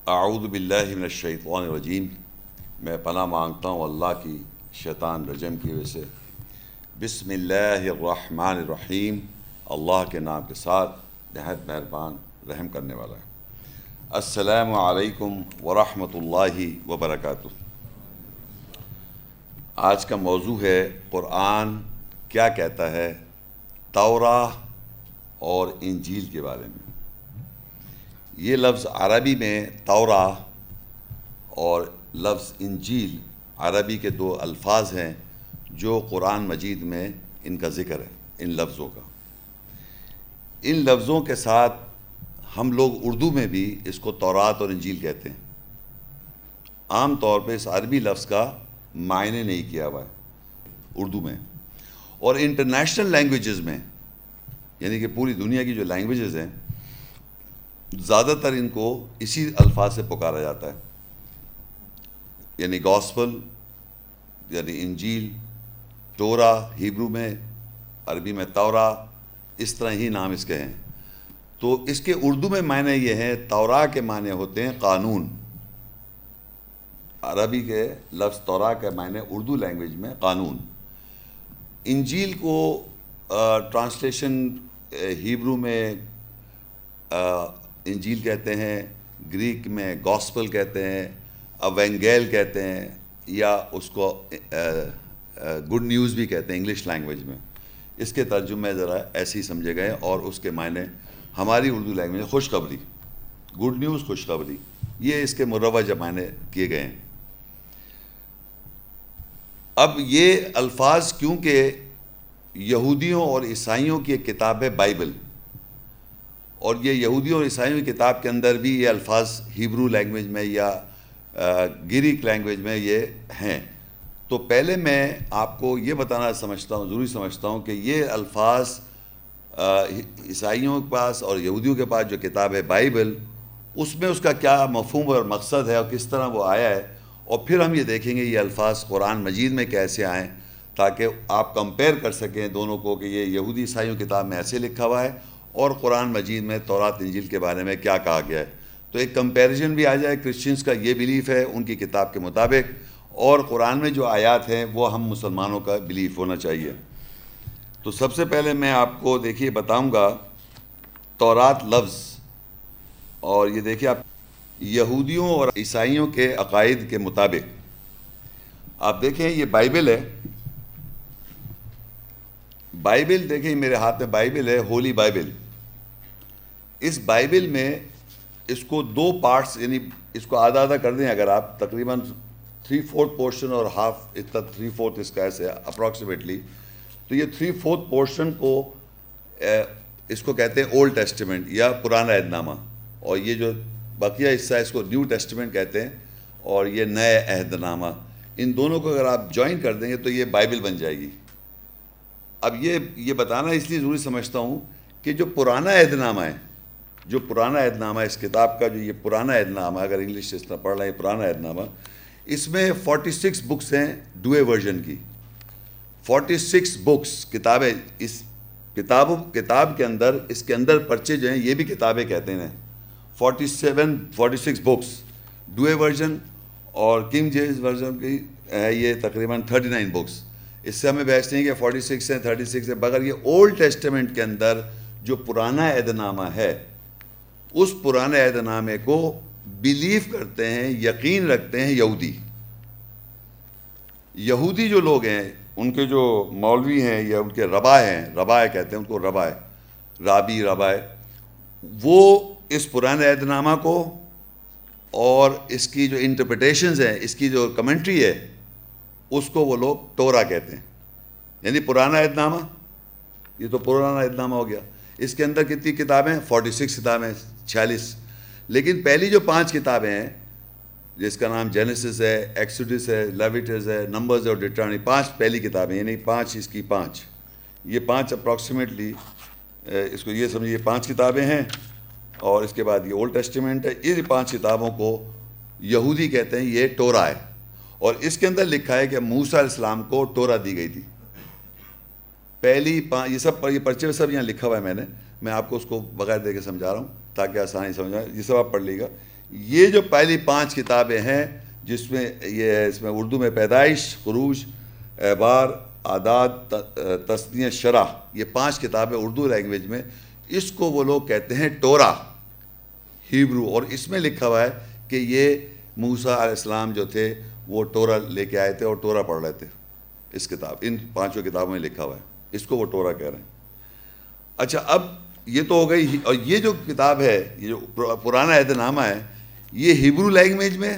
اعوذ باللہ من الشیطان الرجیم۔ میں پناہ مانگتا ہوں اللہ کی شیطان رجم کی وجہ سے۔ بسم اللہ الرحمن الرحیم، اللہ کے نام کے ساتھ نہایت مہربان رحم کرنے والا ہے۔ السلام علیکم ورحمۃ اللہ وبرکاتہ۔ آج کا موضوع ہے قرآن کیا کہتا ہے توراہ اور انجیل کے بارے میں۔ یہ لفظ عربی میں توراہ اور لفظ انجیل عربی کے دو الفاظ ہیں جو قرآن مجید میں ان کا ذکر ہے، ان لفظوں کا۔ ان لفظوں کے ساتھ ہم لوگ اردو میں بھی اس کو تورات اور انجیل کہتے ہیں۔ عام طور پہ اس عربی لفظ کا معنی نہیں کیا ہوا ہے اردو میں، اور انٹرنیشنل لینگویجز میں، یعنی کہ پوری دنیا کی جو لینگویجز ہیں، زیادہ تر ان کو اسی الفاظ سے پکارا جاتا ہے، یعنی گاسپل، یعنی انجیل، تورا ہیبرو میں، عربی میں تورا، اس طرح ہی نام اس کے ہیں۔ تو اس کے اردو میں معنی یہ ہے، تورا کے معنی ہوتے ہیں قانون۔ عربی کے لفظ تورا کے معنی اردو لینگویج میں قانون۔ انجیل کو ٹرانسلیشن ہیبرو میں انجیل کہتے ہیں، گریک میں گاسپل کہتے ہیں، ایونگیل کہتے ہیں، یا اس کو گڈ نیوز بھی کہتے ہیں انگلش لینگویج میں۔ اس کے ترجمے ذرا ایسے ہی سمجھے گئے، اور اس کے معنی ہماری اردو لینگویج میں خوشخبری، گڈ نیوز، خوشخبری، یہ اس کے مروج معنی کیے گئے ہیں۔ اب یہ الفاظ کیونکہ یہودیوں اور عیسائیوں کی ایک کتاب ہے بائبل، اور یہ یہودیوں اور عیسائیوں کی کتاب کے اندر بھی یہ الفاظ ہیبرو لینگویج میں یا گریک لینگویج میں یہ ہیں، تو پہلے میں آپ کو یہ بتانا ضروری سمجھتا ہوں کہ یہ الفاظ عیسائیوں کے پاس اور یہودیوں کے پاس جو کتاب ہے بائبل، اس میں اس کا کیا مفہوم اور مقصد ہے اور کس طرح وہ آیا ہے، اور پھر ہم یہ دیکھیں گے یہ الفاظ قرآن مجید میں کیسے آئیں، تاکہ آپ کمپیئر کر سکیں دونوں کو کہ یہ یہودی عیسائیوں کتاب میں ایسے لکھا ہوا ہے اور قرآن مجید میں تورات انجیل کے بارے میں کیا کہا گیا ہے۔ تو ایک کمپیریزن بھی آ جائے، کرسچنس کا یہ بلیف ہے ان کی کتاب کے مطابق، اور قرآن میں جو آیات ہیں وہ ہم مسلمانوں کا بلیف ہونا چاہیے۔ تو سب سے پہلے میں آپ کو دیکھیے بتاؤں گا تورات لفظ، اور یہ دیکھیے آپ یہودیوں اور عیسائیوں کے عقائد کے مطابق، آپ دیکھیں یہ بائبل ہے، بائبل دیکھیں میرے ہاتھ میں بائبل ہے، ہولی بائبل۔ اس بائبل میں اس کو دو پارٹس، یعنی اس کو آدھا آدھا کر دیں اگر آپ، تقریباً 3/4 پورشن اور ہاف، اتنا 3/4 اس کا ایسے اپروکسیمیٹلی، تو یہ 3/4 پورشن کو اس کو کہتے ہیں اولڈ ٹیسٹیمنٹ یا پرانا عہد نامہ، اور یہ جو بقیہ حصہ اس کو نیو ٹیسٹیمنٹ کہتے ہیں، اور یہ نئے عہد نامہ۔ ان دونوں کو اگر آپ جوائن کر دیں گے تو یہ بائبل بن جائے گی۔ اب یہ بتانا اس لیے ضروری سمجھتا ہوں کہ جو پرانا عہد نامہ ہے، جو پرانا عہد نامہ اس کتاب کا، جو یہ پرانا عہد نامہ، اگر انگلش سے اس طرح پڑھ رہے ہیں پرانا عہد نامہ، اس میں 46 بکس ہیں ڈوئے ورژن کی، 46 بکس کتابیں۔ اس کتاب کے اندر، اس کے اندر پرچے جو ہیں یہ بھی کتابیں کہتے ہیں، 46 بکس ڈوئے ورژن، اور کنگ جیمز ورژن کی ہے یہ تقریباً 39 بکس۔ اس سے ہمیں بحث نہیں کہ 46 ہیں 36 ہیں، مگر یہ اولڈ ٹیسٹیمنٹ کے اندر جو پرانا عہد نامہ ہے، اس پرانے عہد نامے کو بیلیف کرتے ہیں، یقین رکھتے ہیں یہودی جو لوگ ہیں، ان کے جو مولوی ہیں یا ان کے ربائے ہیں، ربائے کہتے ہیں ان کو، ربائے، وہ اس پرانے عہد نامہ کو اور اس کی جو انٹرپریٹیشنز ہیں، اس کی جو کمنٹری ہے، اس کو وہ لوگ تورا کہتے ہیں، یعنی پرانا عہد نامہ۔ یہ تو پرانا عہد نامہ ہو گیا۔ اس کے اندر کتنی کتابیں؟ 46 کتابیں، 46۔ لیکن پہلی جو 5 کتابیں ہیں، جس کا نام جینیسس ہے، ایکسوڈس ہے، لیویٹس ہے، نمبرز اور ڈیٹرانومی، 5 پہلی کتابیں، یعنی 5 اس کی 5، یہ 5 اپروکسیمیٹلی اس کو یہ سمجھیے 5 کتابیں ہیں، اور اس کے بعد یہ اولڈ ٹیسٹیمنٹ ہے۔ یہ 5 کتابوں کو یہودی کہتے ہیں یہ تورا ہے، اور اس کے اندر لکھا ہے کہ موسیٰ علیہ السلام کو تورا دی گئی تھی۔ پہلی یہ پرچے میں سب یہاں لکھا ہوا ہے، میں آپ کو اس کو بغیر دے کے سمجھا رہا ہوں تاکہ آسانی سمجھ آئے، یہ سب آپ پڑھ لیے گا۔ یہ جو پہلی 5 کتابیں ہیں جس میں یہ ہے، اس میں اردو میں پیدائش، خروج، اعبار، اعداد، تثنیہ، شرح، یہ 5 کتابیں اردو لینگویج میں، اس کو وہ لوگ کہتے ہیں تورا، ہیبرو، اور اس میں لکھا ہوا ہے کہ یہ موسیٰ علیہ السلام جو تھے وہ تورا لے کے آئے تھے اور تورا پڑھ رہے تھے. اس کتاب، ان 5 کتابوں میں لکھا ہوا ہے، اس کو وہ تورا کہہ رہے ہیں. اچھا، اب یہ تو ہو گئی. اور یہ جو کتاب ہے، یہ جو پرانا عہد نامہ ہے، یہ ہیبرو لینگویج میں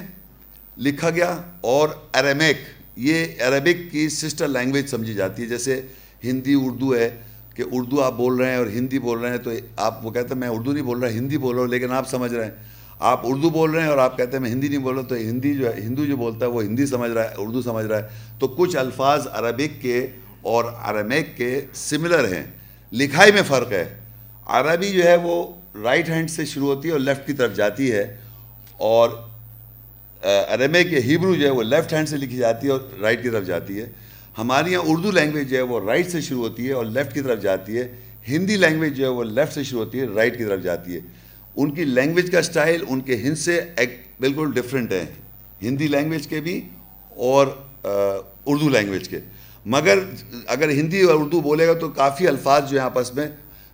لکھا گیا، اور اریمیک، یہ عربک کی سسٹر لینگویج سمجھی جاتی ہے. جیسے ہندی اردو ہے کہ اردو آپ بول رہے ہیں اور ہندی بول رہے ہیں، تو آپ وہ کہتے ہیں میں اردو نہیں بول رہا، ہندی بول رہا ہوں، لیکن آپ سمجھ رہے ہیں. آپ اردو بول رہے ہیں اور آپ کہتے ہیں میں ہندی نہیں بول رہا، تو ہندی جو ہے، ہندو جو بولتا ہے وہ ہندی سمجھ رہا ہے، اردو سمجھ رہا ہے. تو کچھ الفاظ عربک کے اور اریمیک کے سملر ہیں، لکھائی میں فرق ہے. عربی جو ہے وہ رائٹ ہینڈ سے شروع ہوتی ہے اور لیفٹ کی طرف جاتی ہے، اور اریمیک یا ہیبرو جو ہے وہ لیفٹ ہینڈ سے لکھی جاتی ہے اور رائٹ کی طرف جاتی ہے. ہمارے یہاں اردو لینگویج جو ہے وہ رائٹ سے شروع ہوتی ہے اور لیفٹ کی طرف جاتی ہے. ہندی لینگویج جو ہے وہ لیفٹ سے شروع ہوتی ہے، رائٹ کی طرف جاتی ہے. ان کی لینگویج کا سٹائل ان کے ہند سے بالکل ڈیفرنٹ ہے، ہندی لینگویج کے بھی اور اردو لینگویج کے. مگر اگر ہندی اور اردو بولے گا تو کافی الفاظ جو ہیں آپس میں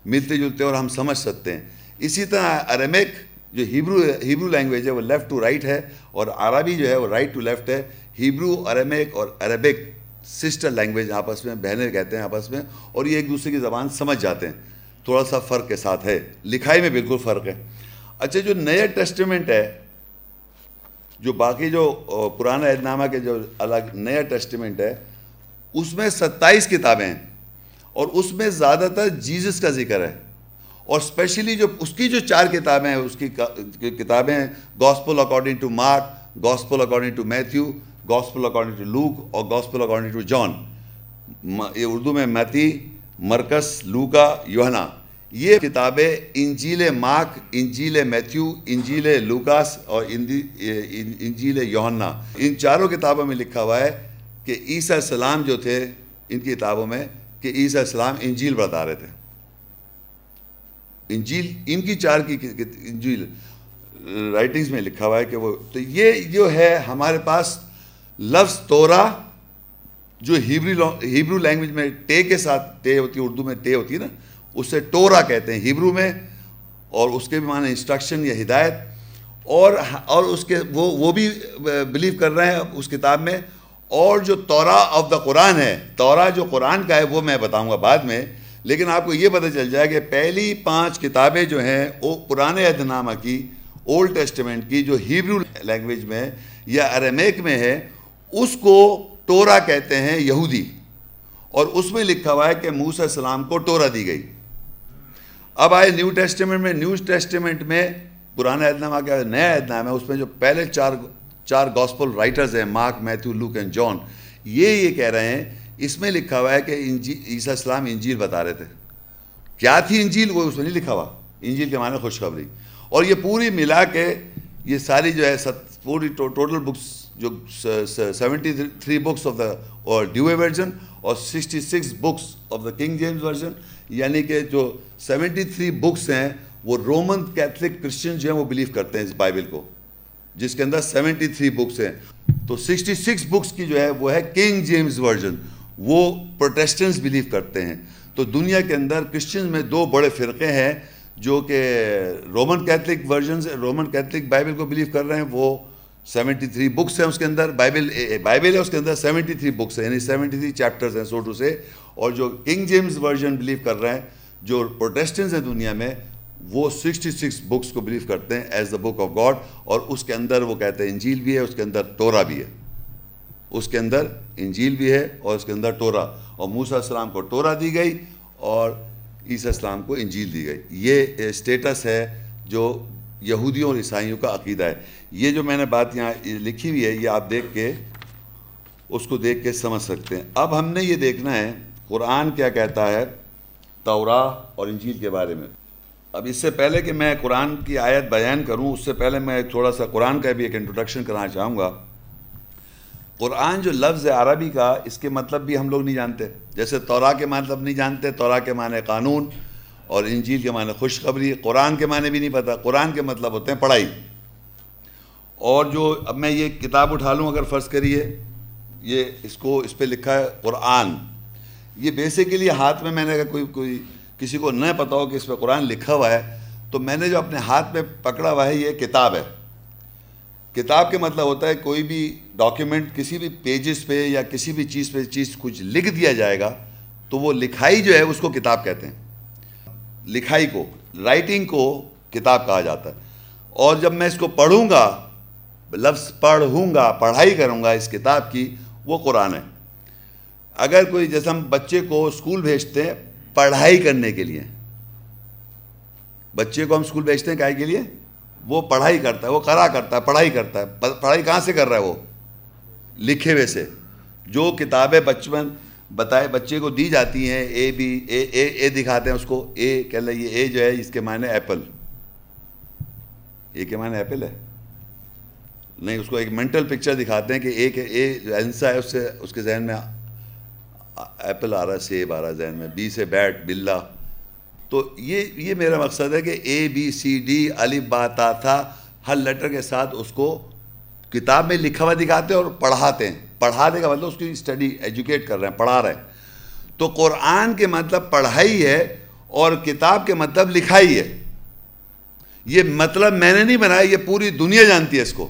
ملتے جلتے اور ہم سمجھ سکتے ہیں. اسی طرح اریمیک جو ہیبرو لینگویج ہے وہ لیفٹ ٹو رائٹ ہے، اور عربی جو ہے وہ رائٹ ٹو لیفٹ ہے. ہیبرو، اریمیک اور عربک سسٹر لینگویج آپس میں، بہنیں کہتے ہیں آپس میں، اور یہ ایک دوسرے کی زبان سمجھ جاتے ہیں. تھوڑا سا فرق کے ساتھ ہے، لکھائی میں بالکل فرق ہے. اچھا، جو نیا ٹیسٹیمنٹ ہے، جو باقی جو پرانا عہد نامہ کے جو الگ نیا ٹیسٹیمنٹ ہے، اس میں 27 کتابیں ہیں، اور اس میں زیادہ تر جیزس کا ذکر ہے. اور اسپیشلی جو اس کی جو 4 کتابیں ہیں، اس کی کتابیں ہیں gospel according to Mark, gospel according to Matthew, gospel according to Luke اور گاسپل اکارڈنگ ٹو جان. یہ اردو میں متی، مرکس، لوکا، یوحنا. یہ کتابیں انجیل مارک، انجیل میتھیو، انجیل لوکاس اور انجیل یوحنا، ان 4 کتابوں میں لکھا ہوا ہے کہ عیسیٰ السلام جو تھے ان کی کتابوں میں، کہ عیسیٰ السلام انجیل بتا رہے تھے. انجیل ان کی 4 کی انجیل رائٹنگز میں لکھا ہوا ہے کہ وہ. تو یہ جو ہے ہمارے پاس لفظ تورا، جو ہیبرو لینگویج میں ٹے کے ساتھ ٹے ہوتی ہے، اردو میں ٹے ہوتی ہے نا، اسے تورا کہتے ہیں ہیبرو میں، اور اس کے بھی معنی انسٹرکشن یا ہدایت. اور اس کے وہ بھی بلیو کر رہے ہیں اس کتاب میں. اور جو تورا آف دا قرآن ہے، تورا جو قرآن کا ہے، وہ میں بتاؤں گا بعد میں. لیکن آپ کو یہ پتہ چل جائے کہ پہلی 5 کتابیں جو ہیں وہ پرانے عہد نامہ کی، اولڈ ٹیسٹیمنٹ کی، جو ہیبرو لینگویج میں یا اریمیک میں ہے، اس کو تورا کہتے ہیں یہودی. اور اس میں لکھا ہوا ہے کہ موسیٰ علیہ السلام کو تورا دی گئی. اب آئے نیو ٹیسٹیمنٹ میں. نیو ٹیسٹیمنٹ میں پرانا عہد نامہ کا نیا عہد نامہ ہے، اس میں جو پہلے 4 گاسپل رائٹرز ہیں، Mark, Matthew, Luke and John, یہ کہہ رہے ہیں، اس میں لکھا ہوا ہے کہ عیسیٰ السلام انجیل بتا رہے تھے. کیا تھی انجیل وہ اس میں نہیں لکھا ہوا. انجیل کے معنی خوشخبری. اور یہ پوری ملا کے یہ ساری جو ہے پوری ٹوٹل بکس، جو 73 بکس آف دا ڈیوے ورژن اور 66 books of the king James version, یعنی کہ جو 73 بکس ہیں وہ رومن کیتھولک کرسچن جو ہیں وہ بلیو کرتے ہیں اس بائبل کو، جس کے اندر 73 بکس ہیں. تو 66 بکس کی جو ہے وہ ہے کنگ جیمز ورژن، وہ پروٹیسٹنٹس بلیو کرتے ہیں. تو دنیا کے اندر کرسچنز میں 2 بڑے فرقے ہیں جو کہ رومن کیتھولک ورژن سے، رومن کیتھولک بائبل کو بلیو کر رہے ہیں، وہ 73 بکس ہیں اس کے اندر. بائبل ہے، اس کے اندر 73 بکس ہیں، یعنی 73 چیپٹرز ہیں سو ٹو سے. اور جو کنگ جیمز ورژن بلیو کر رہے ہیں، جو پروٹیسٹنٹس ہیں دنیا میں، وہ 66 بکس کو بلیو کرتے ہیں as the book of God. اور اس کے اندر وہ کہتے ہیں انجیل بھی ہے، اس کے اندر تورا بھی ہے. اس کے اندر انجیل بھی ہے اور اس کے اندر تورا. اور موسیٰ علیہ السلام کو تورا دی گئی اور عیسیٰ السلام کو انجیل دی گئی. یہ اسٹیٹس ہے جو یہودیوں اور عیسائیوں کا عقیدہ ہے. یہ جو میں نے بات یہاں لکھی ہوئی ہے، یہ آپ دیکھ کے اس کو دیکھ کے سمجھ سکتے ہیں. اب ہم نے یہ دیکھنا ہے قرآن کیا کہتا ہے توراہ اور انجیل کے بارے میں. اب اس سے پہلے کہ میں قرآن کی آیت بیان کروں، اس سے پہلے میں تھوڑا سا قرآن کا بھی ایک انٹروڈکشن کرنا چاہوں گا. قرآن جو لفظ ہے عربی کا، اس کے مطلب بھی ہم لوگ نہیں جانتے. جیسے توراہ کے مطلب نہیں جانتے، توراہ کے معنی قانون اور انجیل کے معنی خوشخبری. قرآن کے معنی بھی نہیں پتہ. قرآن کے مطلب ہوتے ہیں پڑھائی. اور جو اب میں یہ کتاب اٹھا لوں، اگر فرض کریے یہ اس پہ لکھا ہے قرآن، یہ بیسیکلی ہاتھ میں نے اگر کوئی کسی کو نہ پتا ہو کہ اس پہ قرآن لکھا ہوا ہے، تو میں نے جو اپنے ہاتھ میں پکڑا ہوا ہے یہ کتاب ہے. کتاب کے مطلب ہوتا ہے کوئی بھی ڈاکیومنٹ کسی بھی پیجز پہ یا کسی بھی چیز پہ کچھ لکھ دیا جائے گا تو وہ لکھائی جو ہے اس کو کتاب کہتے ہیں. لکھائی کو، رائٹنگ کو کتاب کہا جاتا ہے. اور جب میں اس کو پڑھوں گا، لفظ پڑھوں گا، پڑھائی کروں گا اس کتاب کی، وہ قرآن ہے. اگر کوئی، جیسے ہم بچے کو اسکول بھیجتے ہیں پڑھائی کرنے کے لیے، بچے کو ہم اسکول بھیجتے ہیں کاہے کے لیے؟ وہ پڑھائی کرتا ہے، وہ قرأ کرتا ہے، پڑھائی کرتا ہے. پڑھائی کہاں سے کر رہا ہے؟ وہ لکھے ہوئے سے. جو کتابیں بچپن بتائے بچے کو دی جاتی ہیں، اے بی اے دکھاتے ہیں اس کو، اے کہہ لیں یہ اے جو ہے اس کے معنی ایپل، اے کے معنی ایپل ہے نہیں، اس کو ایک مینٹل پکچر دکھاتے ہیں کہ اے انسا ہے، اس سے اس کے ذہن میں ایپل آ رہا ہے، سیب آ رہا ہے ذہن میں. بی سے بیٹ، بلا. تو یہ میرا مقصد ہے کہ اے بی سی ڈی الف با تا تھا ہر لیٹر کے ساتھ اس کو کتاب میں لکھا ہوا دکھاتے ہیں اور پڑھاتے ہیں. پڑھانے کا مطلب اس کی اسٹڈی، ایجوکیٹ کر رہے ہیں، پڑھا رہے ہیں. تو قرآن کے مطلب پڑھائی ہے اور کتاب کے مطلب لکھائی ہے. یہ مطلب میں نے نہیں بنایا، یہ پوری دنیا جانتی ہے اس کو.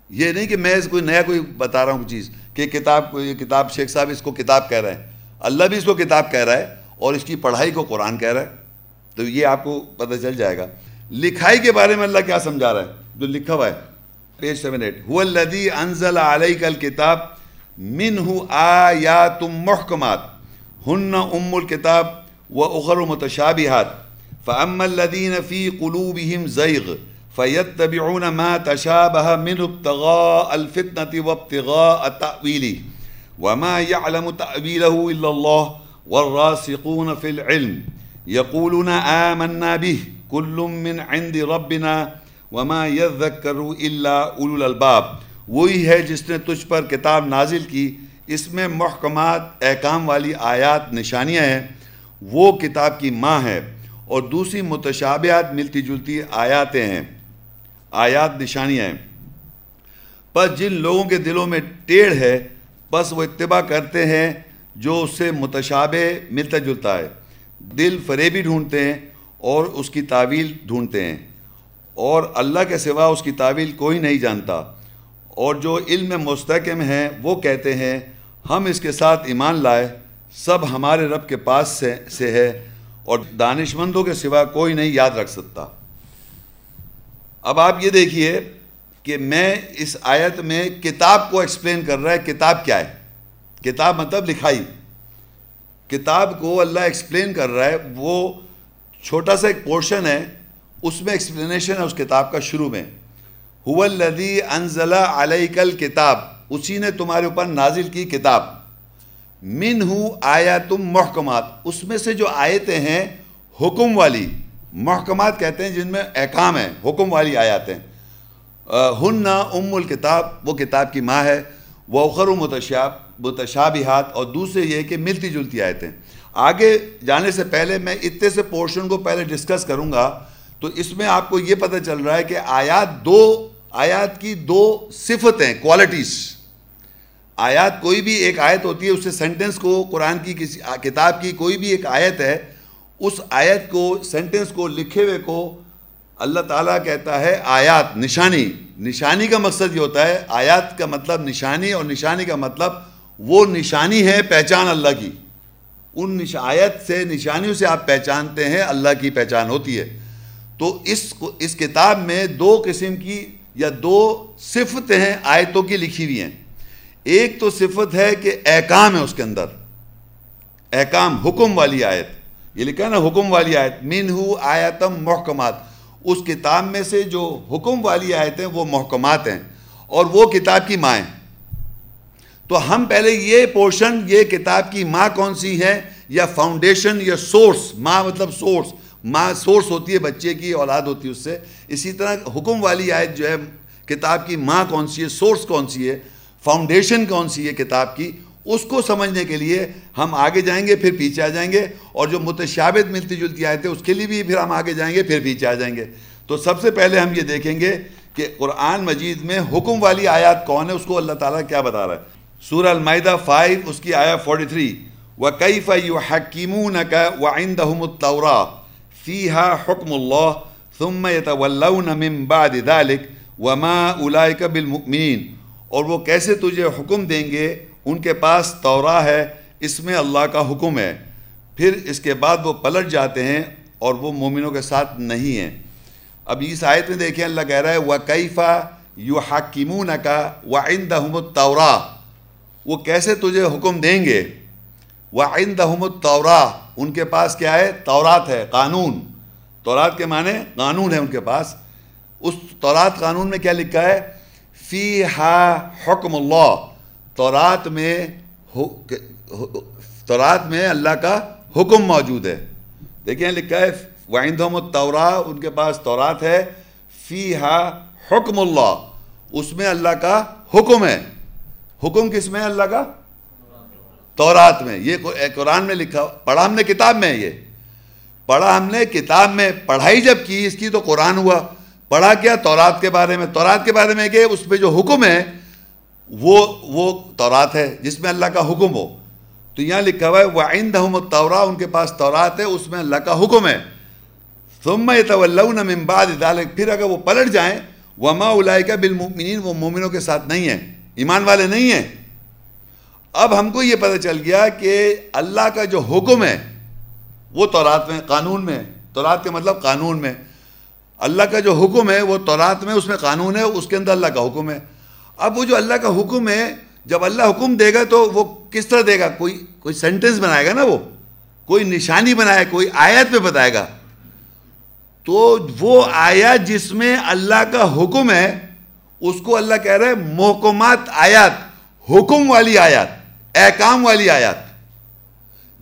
یہ نہیں کہ میں کوئی نیا بتا رہا ہوں چیز کہ یہ کتاب شیخ صاحب اس کو کتاب کہہ رہے ہیں. اللہ بھی اس کو کتاب کہہ رہا ہے اور اس کی پڑھائی کو قرآن کہہ رہا ہے. تو یہ آپ کو پتہ چل جائے گا. لکھائی کے بارے میں اللہ کیا سمجھا رہا ہے؟ جو لکھا ہوا ہے پیج 78، هو الذی انزل علیک الکتاب منہ آیات محکمات ہن ام الکتاب واخر متشابہات فاما الذین فی قلوبہم زیغ فیتبعون ما تشابہ منہ ابتغاء الفتنة وابتغاء تأویلہ وما یعلم تأویلہ الا اللہ والراسخون فی العلم یقولون آمنا بہ کل من عند ربنا وما یذکر الا اولو الالباب. وہی ہے جس نے تجھ پر کتاب نازل کی، اس میں محکمات احکام والی آیات نشانیاں ہیں، وہ کتاب کی ماں ہے، اور دوسری متشابہات ملتی جلتی آیاتیں ہیں، آیات نشانیاں ہیں. پس جن لوگوں کے دلوں میں ٹیڑھ ہے بس وہ اتباع کرتے ہیں جو اس سے متشابہ ملتا جلتا ہے. دل فریبی ڈھونڈتے ہیں اور اس کی تعویل ڈھونڈتے ہیں، اور اللہ کے سوا اس کی تعویل کوئی نہیں جانتا. اور جو علم میں مستحکم ہیں وہ کہتے ہیں ہم اس کے ساتھ ایمان لائے، سب ہمارے رب کے پاس سے ہے، اور دانشمندوں کے سوا کوئی نہیں یاد رکھ سکتا. اب آپ یہ دیکھیے کہ میں اس آیت میں کتاب کو ایکسپلین کر رہا ہے. کتاب کیا ہے؟ کتاب مطلب لکھائی. کتاب کو اللہ ایکسپلین کر رہا ہے. وہ چھوٹا سا ایک پورشن ہے، اس میں ایکسپلینیشن ہے اس کتاب کا. شروع میں هو الذی انزل علیک الکتاب، اسی نے تمہارے اوپر نازل کی کتاب. منہ آیات محکمات، اس میں سے جو آیتیں ہیں حکم والی، محکمات کہتے ہیں جن میں احکام ہیں، حکم والی آیات ہیں. ہن ام الکتاب، وہ کتاب کی ماں ہے. واخر متشابہات، اور دوسرے یہ کہ ملتی جلتی آیتیں. آگے جانے سے پہلے میں اتنے سے پورشن کو پہلے ڈسکس کروں گا. تو اس میں آپ کو یہ پتہ چل رہا ہے کہ آیات کی دو صفتیں، کوالٹیز. آیات، کوئی بھی ایک آیت ہوتی ہے، اس سے سینٹنس کو، قرآن کی کسی کتاب کی کوئی بھی ایک آیت ہے، اس آیت کو، سینٹنس کو، لکھے ہوئے کو اللہ تعالیٰ کہتا ہے آیات، نشانی. نشانی کا مقصد یہ ہوتا ہے، آیات کا مطلب نشانی، اور نشانی کا مطلب وہ نشانی ہے پہچان اللہ کی. ان آیت سے، نشانیوں سے آپ پہچانتے ہیں، اللہ کی پہچان ہوتی ہے. تو اس کتاب میں دو قسم کی یا دو صفتیں ہیں آیتوں کی لکھی ہوئی ہیں. ایک تو صفت ہے کہ احکام ہے اس کے اندر، احکام، حکم والی آیت. یہ لکھا ہے نا حکم والی آیت، منہ آیاتم محکمات. اس کتاب میں سے جو حکم والی آیتیں وہ محکمات ہیں، اور وہ کتاب کی ماں ہیں. تو ہم پہلے یہ پورشن، یہ کتاب کی ماں کون سی ہے، یا فاؤنڈیشن یا سورس. ماں مطلب سورس، ماں سورس ہوتی ہے بچے کی، اولاد ہوتی ہے اس سے. اسی طرح حکم والی آیت جو ہے، کتاب کی ماں کون سی ہے، سورس کون سی ہے، فاؤنڈیشن کون سی ہے کتاب کی، اس کو سمجھنے کے لیے ہم آگے جائیں گے، پھر پیچھے آ جائیں گے. اور جو متشابہت ملتی جلتی آیتیں، اس کے لیے بھی پھر ہم آگے جائیں گے، پھر پیچھے آ جائیں گے. تو سب سے پہلے ہم یہ دیکھیں گے کہ قرآن مجید میں حکم والی آیات کون ہے، اس کو اللہ تعالیٰ کیا بتا رہا ہے. سورہ المائدہ 5 اس کی آیت 43 وَكَيْفَ يُحَكِّمُونَكَ وَعِنْدَهُمُ التَّوْرَاةُ فِيهَا حُكْمُ اللَّهِ ثُمَّ يَتَوَلَّوْنَ مِن بَعْدِ ذَلِكَ وَمَا أُولَئِكَ بِالْمُؤْمِنِينَ. اور وہ کیسے تجھے حکم دیں گے، ان کے پاس توراہ ہے، اس میں اللہ کا حکم ہے، پھر اس کے بعد وہ پلٹ جاتے ہیں اور وہ مومنوں کے ساتھ نہیں ہیں. اب اس آیت میں دیکھیں اللہ کہہ رہا ہے وَكَيْفَ يُحَكِّمُونَكَ وَعِنْدَهُمُ التَّوْرَاةُ، وہ کیسے تجھے حکم دیں گے. وَعِنْدَهُمُ التَّوْرَاةُ، ان کے پاس کیا ہے؟ تورات ہے، قانون. تورات کے معنی قانون ہے ان کے پاس. اس تورات قانون میں کیا لکھا ہے؟ فِيهَا حُكْمُ اللَّهِ، تورات میں اللہ کا حکم موجود ہے. دیکھیں لکھا ہے وَعِنْدَهُمُ التَّوْرَاةُ، ان کے پاس تورات ہے، فِيهَا حُكْمُ اللَّهِ، اس میں اللہ کا حکم ہے. حکم کس میں ہے اللہ کا؟ تورات میں. یہ قرآن میں لکھا، پڑھا ہم نے کتاب میں، یہ پڑھا ہم نے کتاب میں. پڑھائی جب کی اس کی تو قرآن ہوا. پڑھا کیا؟ تورات کے بارے میں. تورات کے بارے میں کہ اس پہ جو حکم ہے وہ تورات ہے جس میں اللہ کا حکم ہو. تو یہاں لکھا ہوا ہے وَعِنْدَهُمُ التَّوْرَاةُ، ان کے پاس تورات ہے، اس میں اللہ کا حکم ہے. ثُمَّ يَتَوَلَّوْنَ مِن بَعْدِ ذَلِكَ، پھر اگر وہ پلٹ جائیں، وَمَا أُولَئِكَ بِالْمُؤْمِنِينَ، وہ مومنوں کے ساتھ نہیں ہیں، ایمان والے نہیں ہیں. اب ہم کو یہ پتہ چل گیا کہ اللہ کا جو حکم ہے وہ تورات میں، قانون میں. تورات کے مطلب قانون میں. اللہ کا جو حکم ہے وہ تورات میں، اس میں قانون ہے، اس کے اندر اللہ کا حکم ہے. اب وہ جو اللہ کا حکم ہے، جب اللہ حکم دے گا تو وہ کس طرح دے گا؟ کوئی سینٹنس بنائے گا نا، وہ کوئی نشانی بنائے، کوئی آیت پہ بتائے گا. تو وہ آیات جس میں اللہ کا حکم ہے اس کو اللہ کہہ رہا ہے محکمات آیات، حکم والی آیات، احکام والی آیات.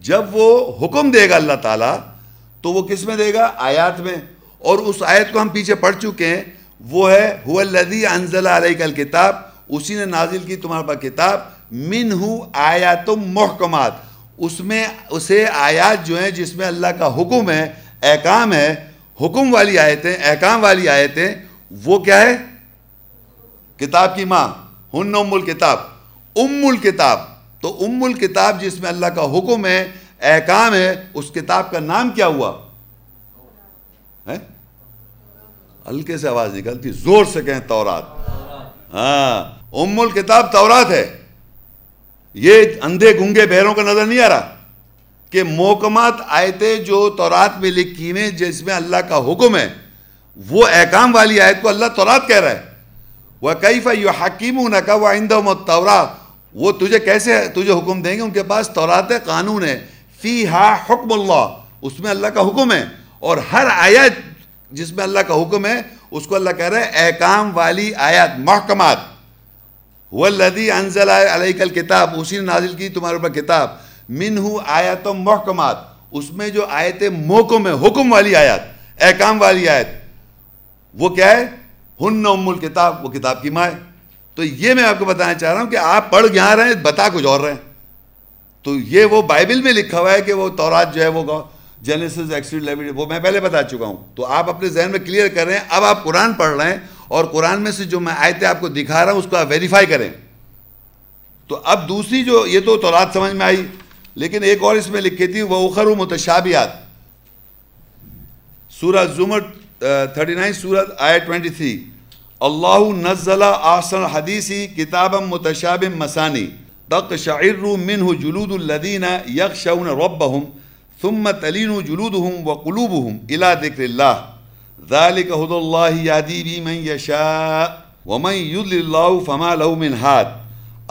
جب وہ حکم دے گا اللہ تعالیٰ تو وہ کس میں دے گا؟ آیات میں. اور اس آیت کو ہم پیچھے پڑھ چکے ہیں، وہ ہے هو الذی انزل علیک الکتاب، اسی نے نازل کی تمہارے پر کتاب، منہ آیات محکمات، اس میں اسے آیات جو ہیں جس میں اللہ کا حکم ہے، احکام ہے، حکم والی آیتیں، احکام والی آیتیں. وہ کیا ہے؟ کتاب کی ماں، ہن ام الکتاب، ام الکتاب. تو ام الکتاب جس میں اللہ کا حکم ہے، احکام ہے، اس کتاب کا نام کیا ہوا؟ ہلکے سے آواز نکلتی، زور سے کہیں تورات. ہاں، ام الکتاب تورات ہے. یہ اندھے گنگے بہروں کا نظر نہیں آ رہا کہ محکمات آیتیں جو تورات میں لکھی ہوئی جس میں اللہ کا حکم ہے، وہ احکام والی آیت کو اللہ تورات کہہ رہا ہے. وَكَيْفَ يُحَكِّمُونَكَ وَعِنْدَهُمُ التَّوْرَاةُ، وہ تجھے حکم دیں گے، ان کے پاس تورات ہے، قانون ہے. فِيهَا حُكْمُ اللَّهِ، اس میں اللہ کا حکم ہے. اور ہر آیت جس میں اللہ کا حکم ہے اس کو اللہ کہہ رہا ہے احکام والی آیات، محکمات. هو الذی انزل علیک الکتاب، اسی نے نازل کی تمہارے اوپر کتاب، منہ آیات محکمات، اس میں جو آیتیں محکم ہے، حکم والی آیات، احکام والی آیت، وہ کیا ہے؟ ہن ام الکتاب، وہ کتاب کی ماں ہے. تو یہ میں آپ کو بتانا چاہ رہا ہوں کہ آپ پڑھ یہاں رہے ہیں، بتا کچھ اور رہے ہیں. تو یہ وہ بائبل میں لکھا ہوا ہے کہ وہ تورات جو ہے وہ جینیسس، ایکسوڈ، لیویٹیکس، وہ میں پہلے بتا چکا ہوں. تو آپ اپنے ذہن میں کلیئر کر رہے ہیں. اب آپ قرآن پڑھ رہے ہیں اور قرآن میں سے جو میں آیتیں آپ کو دکھا رہا ہوں اس کو آپ ویریفائی کریں. تو اب دوسری جو، یہ تو تورات سمجھ میں آئی، لیکن ایک اور اس میں لکھی تھی وَأُخَرُ مُتَشَابِهَاتٌ، سورہ زمر 39 سورہ آیت 23. اللہ نزل احسن الحدیث کتابا متشابہ مثانی تقشعر منہ جلود الذین یخشون ربهم ثم تلین جلودهم وقلوبهم الى ذکر اللہ ذلک ھدی اللہ یہدی به من یشاء ومن یضلل اللہ فما له من ہاد.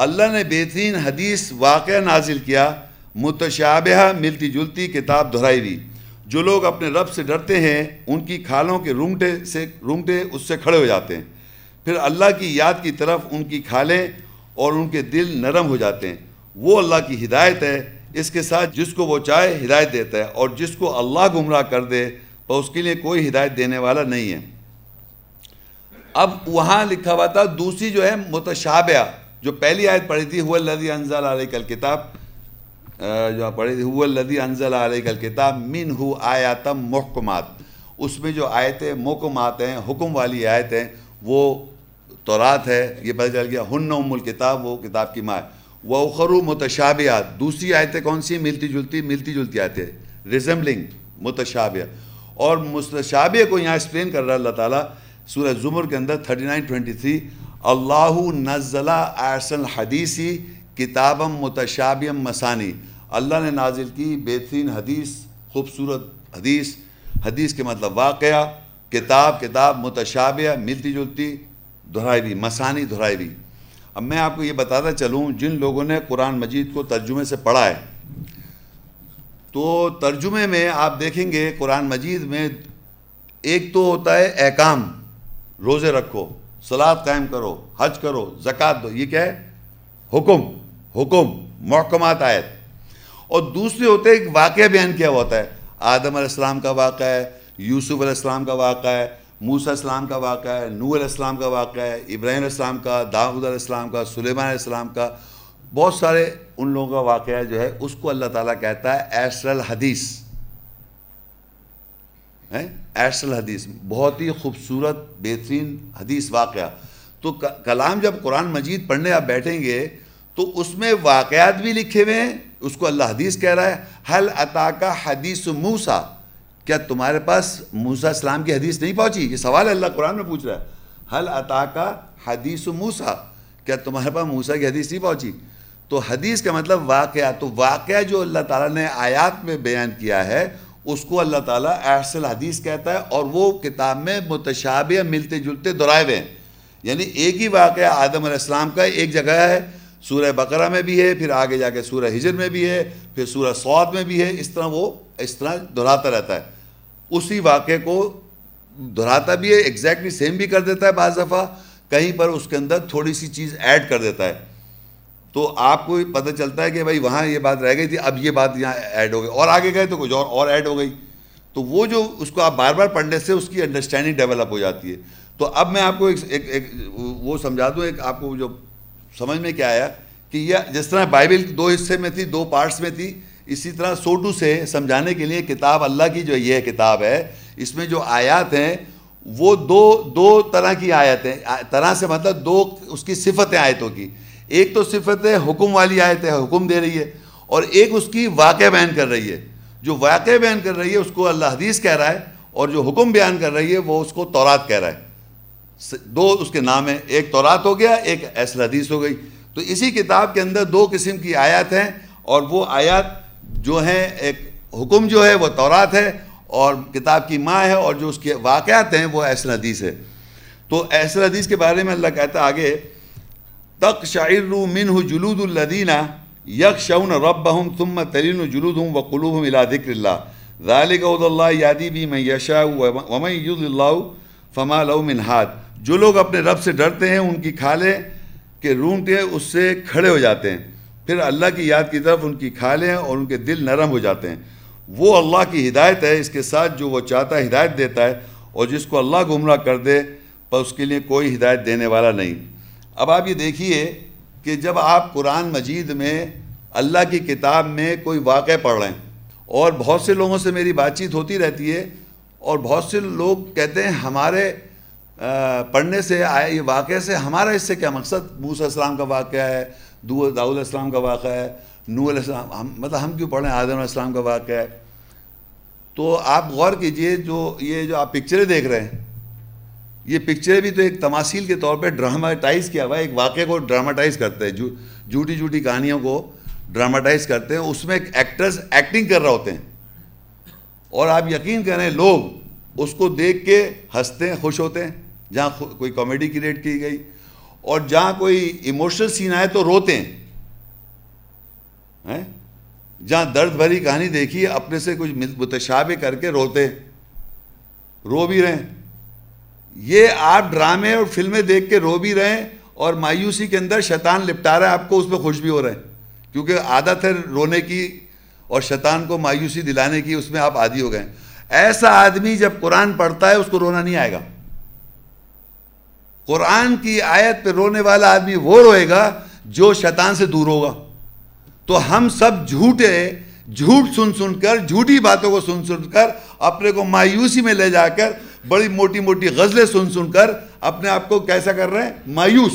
اللہ نے بہترین حدیث واقعہ نازل کیا، متشابہ ملتی جلتی کتاب دہرائی ہوئی. جو لوگ اپنے رب سے ڈرتے ہیں ان کی کھالوں کے رونگٹے اس سے کھڑے ہو جاتے ہیں، پھر اللہ کی یاد کی طرف ان کی کھالیں اور ان کے دل نرم ہو جاتے ہیں. وہ اللہ کی ہدایت ہے، اس کے ساتھ جس کو وہ چاہے ہدایت دیتا ہے، اور جس کو اللہ گمراہ کر دے تو اس کے لیے کوئی ہدایت دینے والا نہیں ہے. اب وہاں لکھا ہوا تھا دوسری جو ہے متشابہ، جو پہلی آیت پڑھی تھی هو الذی انزل علیک الکتاب، جو پڑھی تھی هو الذی انزل علیک الکتاب منہ آیات محکمات، اس میں جو آیتیں محکمات ہیں، حکم والی آیت ہیں، وہ تورات ہے، یہ پتہ چل گیا. ہن ام الکتاب، وہ کتاب کی ماں ہے. وَأُخَرُ مُتَشَابِهَاتٌ، دوسری آیتیں کون سی؟ ملتی جلتی آیتیں، ریزمبلنگ، متشابہ. اور متشابہ کو یہاں ایکسپلین کر رہا ہے اللہ تعالیٰ سورہ زمر کے اندر 39-23. اللہ نزل احسن الحدیث کتابا متشابہا مثانی، اللہ نے نازل کی بہترین حدیث، خوبصورت حدیث. حدیث کے مطلب واقعہ، کتاب متشابہ، ملتی جلتی، دہرائی بھی، مثانی دہرائی بھی. اب میں آپ کو یہ بتاتا چلوں، جن لوگوں نے قرآن مجید کو ترجمے سے پڑھا ہے، تو ترجمے میں آپ دیکھیں گے قرآن مجید میں ایک تو ہوتا ہے احکام، روزے رکھو، صلاۃ قائم کرو، حج کرو، زکوٰۃ دو، یہ کیا ہے؟ حکم، محکمات آیت. اور دوسرے ہوتے ہیں ایک واقعہ بیان کیا ہوا ہوتا ہے، آدم علیہ السلام کا واقعہ ہے، یوسف علیہ السلام کا واقعہ ہے، موسیٰ علیہ السلام کا واقعہ ہے، نوح علیہ السلام کا واقعہ ہے، ابراہیم علیہ السلام کا، داؤد علیہ السلام کا، سلیمان علیہ السلام کا، بہت سارے ان لوگوں کا واقعہ جو ہے اس کو اللہ تعالیٰ کہتا ہے احسن الحدیث. احسن الحدیث، بہت ہی خوبصورت بہترین حدیث، واقعہ. تو کلام جب قرآن مجید پڑھنے آپ بیٹھیں گے تو اس میں واقعات بھی لکھے ہوئے ہیں، اس کو اللہ حدیث کہہ رہا ہے. حل اتاک حدیث موسیٰ، کیا تمہارے پاس موسیٰ السلام کی حدیث نہیں پہنچی؟ یہ سوال اللہ قرآن میں پوچھ رہا ہے. حل اتاک حدیث موسیٰ، کیا تمہارے پاس موسیٰ کی حدیث نہیں پہنچی؟ تو حدیث کا مطلب واقعہ. تو واقعہ جو اللہ تعالیٰ نے آیات میں بیان کیا ہے اس کو اللہ تعالیٰ احسن حدیث کہتا ہے. اور وہ کتاب میں متشابہ، ملتے جلتے دہرائے ہوئے ہیں. یعنی ایک ہی واقعہ آدم علیہ السلام کا ایک جگہ ہے، سورہ بقرہ میں بھی ہے، پھر آگے جا کے سورہ ہجر میں بھی ہے، پھر سورہ صاد میں بھی ہے. اس طرح وہ دہراتا رہتا ہے، اسی واقعے کو دہراتا بھی ہے، ایگزیکٹلی سیم بھی کر دیتا ہے. بعض دفعہ کہیں پر اس کے اندر تھوڑی سی چیز ایڈ کر دیتا ہے، تو آپ کو پتہ چلتا ہے کہ بھائی وہاں یہ بات رہ گئی تھی، اب یہ بات یہاں ایڈ ہو گئی، اور آگے گئے تو کچھ اور ایڈ ہو گئی. تو وہ جو اس کو آپ بار بار پڑھنے سے اس کی انڈرسٹینڈنگ ڈیولپ ہو جاتی ہے. تو اب میں آپ کو ایک وہ سمجھا دوں، ایک آپ کو جو سمجھ میں کیا آیا کہ یہ جس طرح بائبل دو حصے میں تھی، دو پارٹس میں تھی، اسی طرح سوٹو سے سمجھانے کے لیے کتاب اللہ کی جو یہ کتاب ہے، اس میں جو آیات ہیں وہ دو طرح کی آیتیں، طرح سے مطلب دو اس کی صفتیں آیتوں کی. ایک تو صفت ہے حکم والی آیت ہے، حکم دے رہی ہے، اور ایک اس کی واقعہ بیان کر رہی ہے. جو واقعہ بیان کر رہی ہے اس کو اللہ حدیث کہہ رہا ہے، اور جو حکم بیان کر رہی ہے وہ اس کو تورات کہہ رہا ہے. دو اس کے نام ہیں، ایک تورات ہو گیا، ایک احسن حدیث ہو گئی. تو اسی کتاب کے اندر دو قسم کی آیات ہیں، اور وہ آیات جو ہیں، ایک حکم جو ہے وہ تورات ہے اور کتاب کی ماں ہے، اور جو اس کے واقعات ہیں وہ احسن حدیث ہے. تو احسن حدیث کے بارے میں اللہ کہتا ہے آگے، تقشعر منہ جلود الذین یخشون ربهم ثم تلین جلودهم وقلوبهم الى ذکر اللہ ذلک ھدی اللہ یہدی بہ من یشاء ومن یضلل اللہ فما لہ من ہاد. جو لوگ اپنے رب سے ڈرتے ہیں ان کی کھالیں کے رونگٹے اس سے کھڑے ہو جاتے ہیں، پھر اللہ کی یاد کی طرف ان کی کھالیں اور ان کے دل نرم ہو جاتے ہیں. وہ اللہ کی ہدایت ہے، اس کے ساتھ جو وہ چاہتا ہے ہدایت دیتا ہے، اور جس کو اللہ گمراہ کر دے پر اس کے لیے کوئی ہدایت دینے والا نہیں. اب آپ یہ دیکھیے کہ جب آپ قرآن مجید میں اللہ کی کتاب میں کوئی واقعہ پڑھ رہے ہیں، اور بہت سے لوگوں سے میری بات چیت ہوتی رہتی ہے، اور بہت سے لوگ کہتے ہیں ہمارے پڑھنے سے یہ واقعے سے ہمارا اس سے کیا مقصد؟ موسیٰ علیہ السلام کا واقعہ ہے، داؤد علیہ السلام کا واقعہ ہے، نوح علیہ السلام، مطلب ہم کیوں پڑھیں؟ آدم علیہ السلام کا واقعہ ہے. تو آپ غور کیجئے، یہ جو آپ پکچریں دیکھ رہے ہیں، یہ پکچریں بھی تو ایک تماثیل کے طور پہ ڈراماٹائز کیا ہوا ہے. ایک واقعے کو ڈراماٹائز کرتے ہیں، جھوٹی کہانیوں کو ڈراماٹائز کرتے ہیں، اس میں ایکٹرز ایکٹنگ کر رہے ہوتے ہیں، اور آپ یقین کریں لوگ اس کو دیکھ کے ہنستے ہیں، خوش ہوتے ہیں. جہاں کوئی کامیڈی کریٹ کی گئی اور جہاں کوئی ایموشنل سین آئے تو روتے ہیں. جہاں درد بھری کہانی دیکھی اپنے سے کچھ متشابہ کر کے روتے، رو بھی رہے ہیں. یہ آپ ڈرامے اور فلمیں دیکھ کے رو بھی رہے ہیں، اور مایوسی کے اندر شیطان لپٹا رہا ہے آپ کو، اس پہ خوش بھی ہو رہے ہیں، کیونکہ عادت ہے رونے کی اور شیطان کو مایوسی دلانے کی، اس میں آپ عادی ہو گئے. ایسا آدمی جب قرآن پڑھتا ہے اس کو رونا نہیں آئے گا. قرآن کی آیت پہ رونے والا آدمی وہ روئے گا جو شیطان سے دور ہوگا. تو ہم سب جھوٹ سن کر، جھوٹی باتوں کو سن کر، اپنے کو مایوسی میں لے جا کر، بڑی موٹی غزلیں سن کر اپنے آپ کو کیسا کر رہے ہیں؟ مایوس.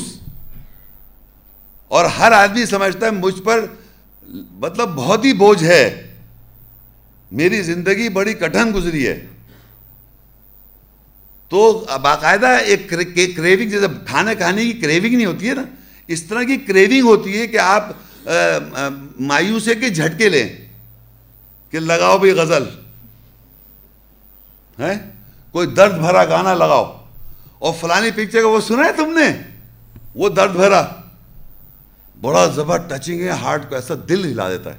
اور ہر آدمی سمجھتا ہے مجھ پر مطلب بہت ہی بوجھ ہے, میری زندگی بڑی کٹھن گزری ہے. تو باقاعدہ ایک کریونگ, جیسے کھانے کی کریونگ نہیں ہوتی ہے نا, اس طرح کی کریونگ ہوتی ہے کہ آپ مایوسی کے جھٹکے لیں کہ لگاؤ بھی غزل ہے, کوئی درد بھرا گانا لگاؤ, اور فلانی پکچر کا وہ سنا ہے تم نے, وہ درد بھرا بڑا زبر ٹچنگ ہے, ہارٹ کو ایسا دل ہلا دیتا ہے.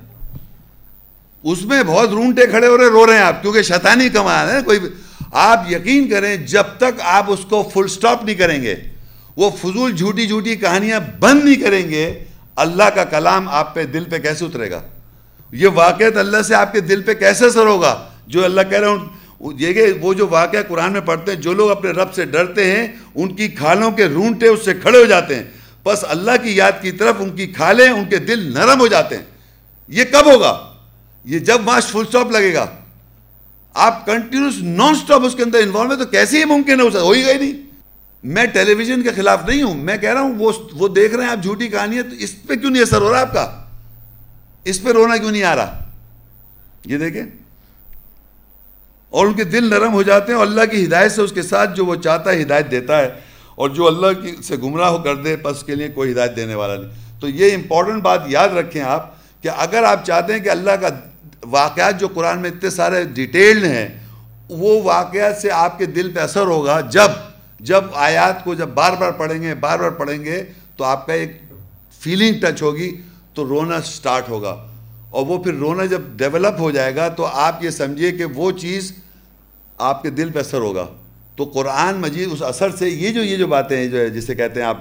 اس میں بہت رونٹے کھڑے ہو رہے, رو رہے ہیں آپ, کیونکہ شیطانی کمال ہے کوئی. آپ یقین کریں جب تک آپ اس کو فل سٹاپ نہیں کریں گے, وہ فضول جھوٹی کہانیاں بند نہیں کریں گے, اللہ کا کلام آپ پہ دل پہ کیسے اترے گا؟ یہ واقعات اللہ سے آپ کے دل پہ کیسے اثر ہوگا؟ جو اللہ کہہ رہے ہیں یہ کہ وہ جو واقعہ قرآن میں پڑھتے ہیں, جو لوگ اپنے رب سے ڈرتے ہیں ان کی کھالوں کے رونٹے اس سے کھڑے ہو جاتے ہیں. بس اللہ کی یاد کی طرف ان کی کھالیں, ان کے دل نرم ہو جاتے ہیں. یہ کب ہوگا؟ یہ جب وہاں فل سٹاپ لگے گا. آپ کنٹینیوس نان سٹاپ اس کے اندر انوالو ہے تو کیسے ہی ممکن ہے؟ ہو ہی گئی نہیں. میں ٹیلی ویژن کے خلاف نہیں ہوں, میں کہہ رہا ہوں وہ دیکھ رہے ہیں آپ جھوٹی کہانیاں, تو اس پہ کیوں نہیں اثر ہو رہا آپ کا؟ اس پہ رونا کیوں نہیں آ رہا؟ یہ دیکھیں, اور ان کے دل نرم ہو جاتے ہیں, اور اللہ کی ہدایت سے اس کے ساتھ جو وہ چاہتا ہے ہدایت دیتا ہے, اور جو اللہ کی سے گمراہ ہو کر دے پس کے لیے کوئی ہدایت دینے والا نہیں. تو یہ امپورٹنٹ بات یاد رکھیں آپ کہ اگر آپ چاہتے ہیں کہ اللہ کا واقعات جو قرآن میں اتنے سارے ڈیٹیلڈ ہیں, وہ واقعات سے آپ کے دل پہ اثر ہوگا جب آیات کو جب بار بار پڑھیں گے تو آپ کا ایک فیلنگ ٹچ ہوگی, تو رونا سٹارٹ ہوگا. اور وہ پھر رونا جب ڈیولپ ہو جائے گا تو آپ یہ سمجھیے کہ وہ چیز آپ کے دل پہ اثر ہوگا. تو قرآن مجید اس اثر سے یہ جو باتیں ہیں, جو ہے جسے کہتے ہیں آپ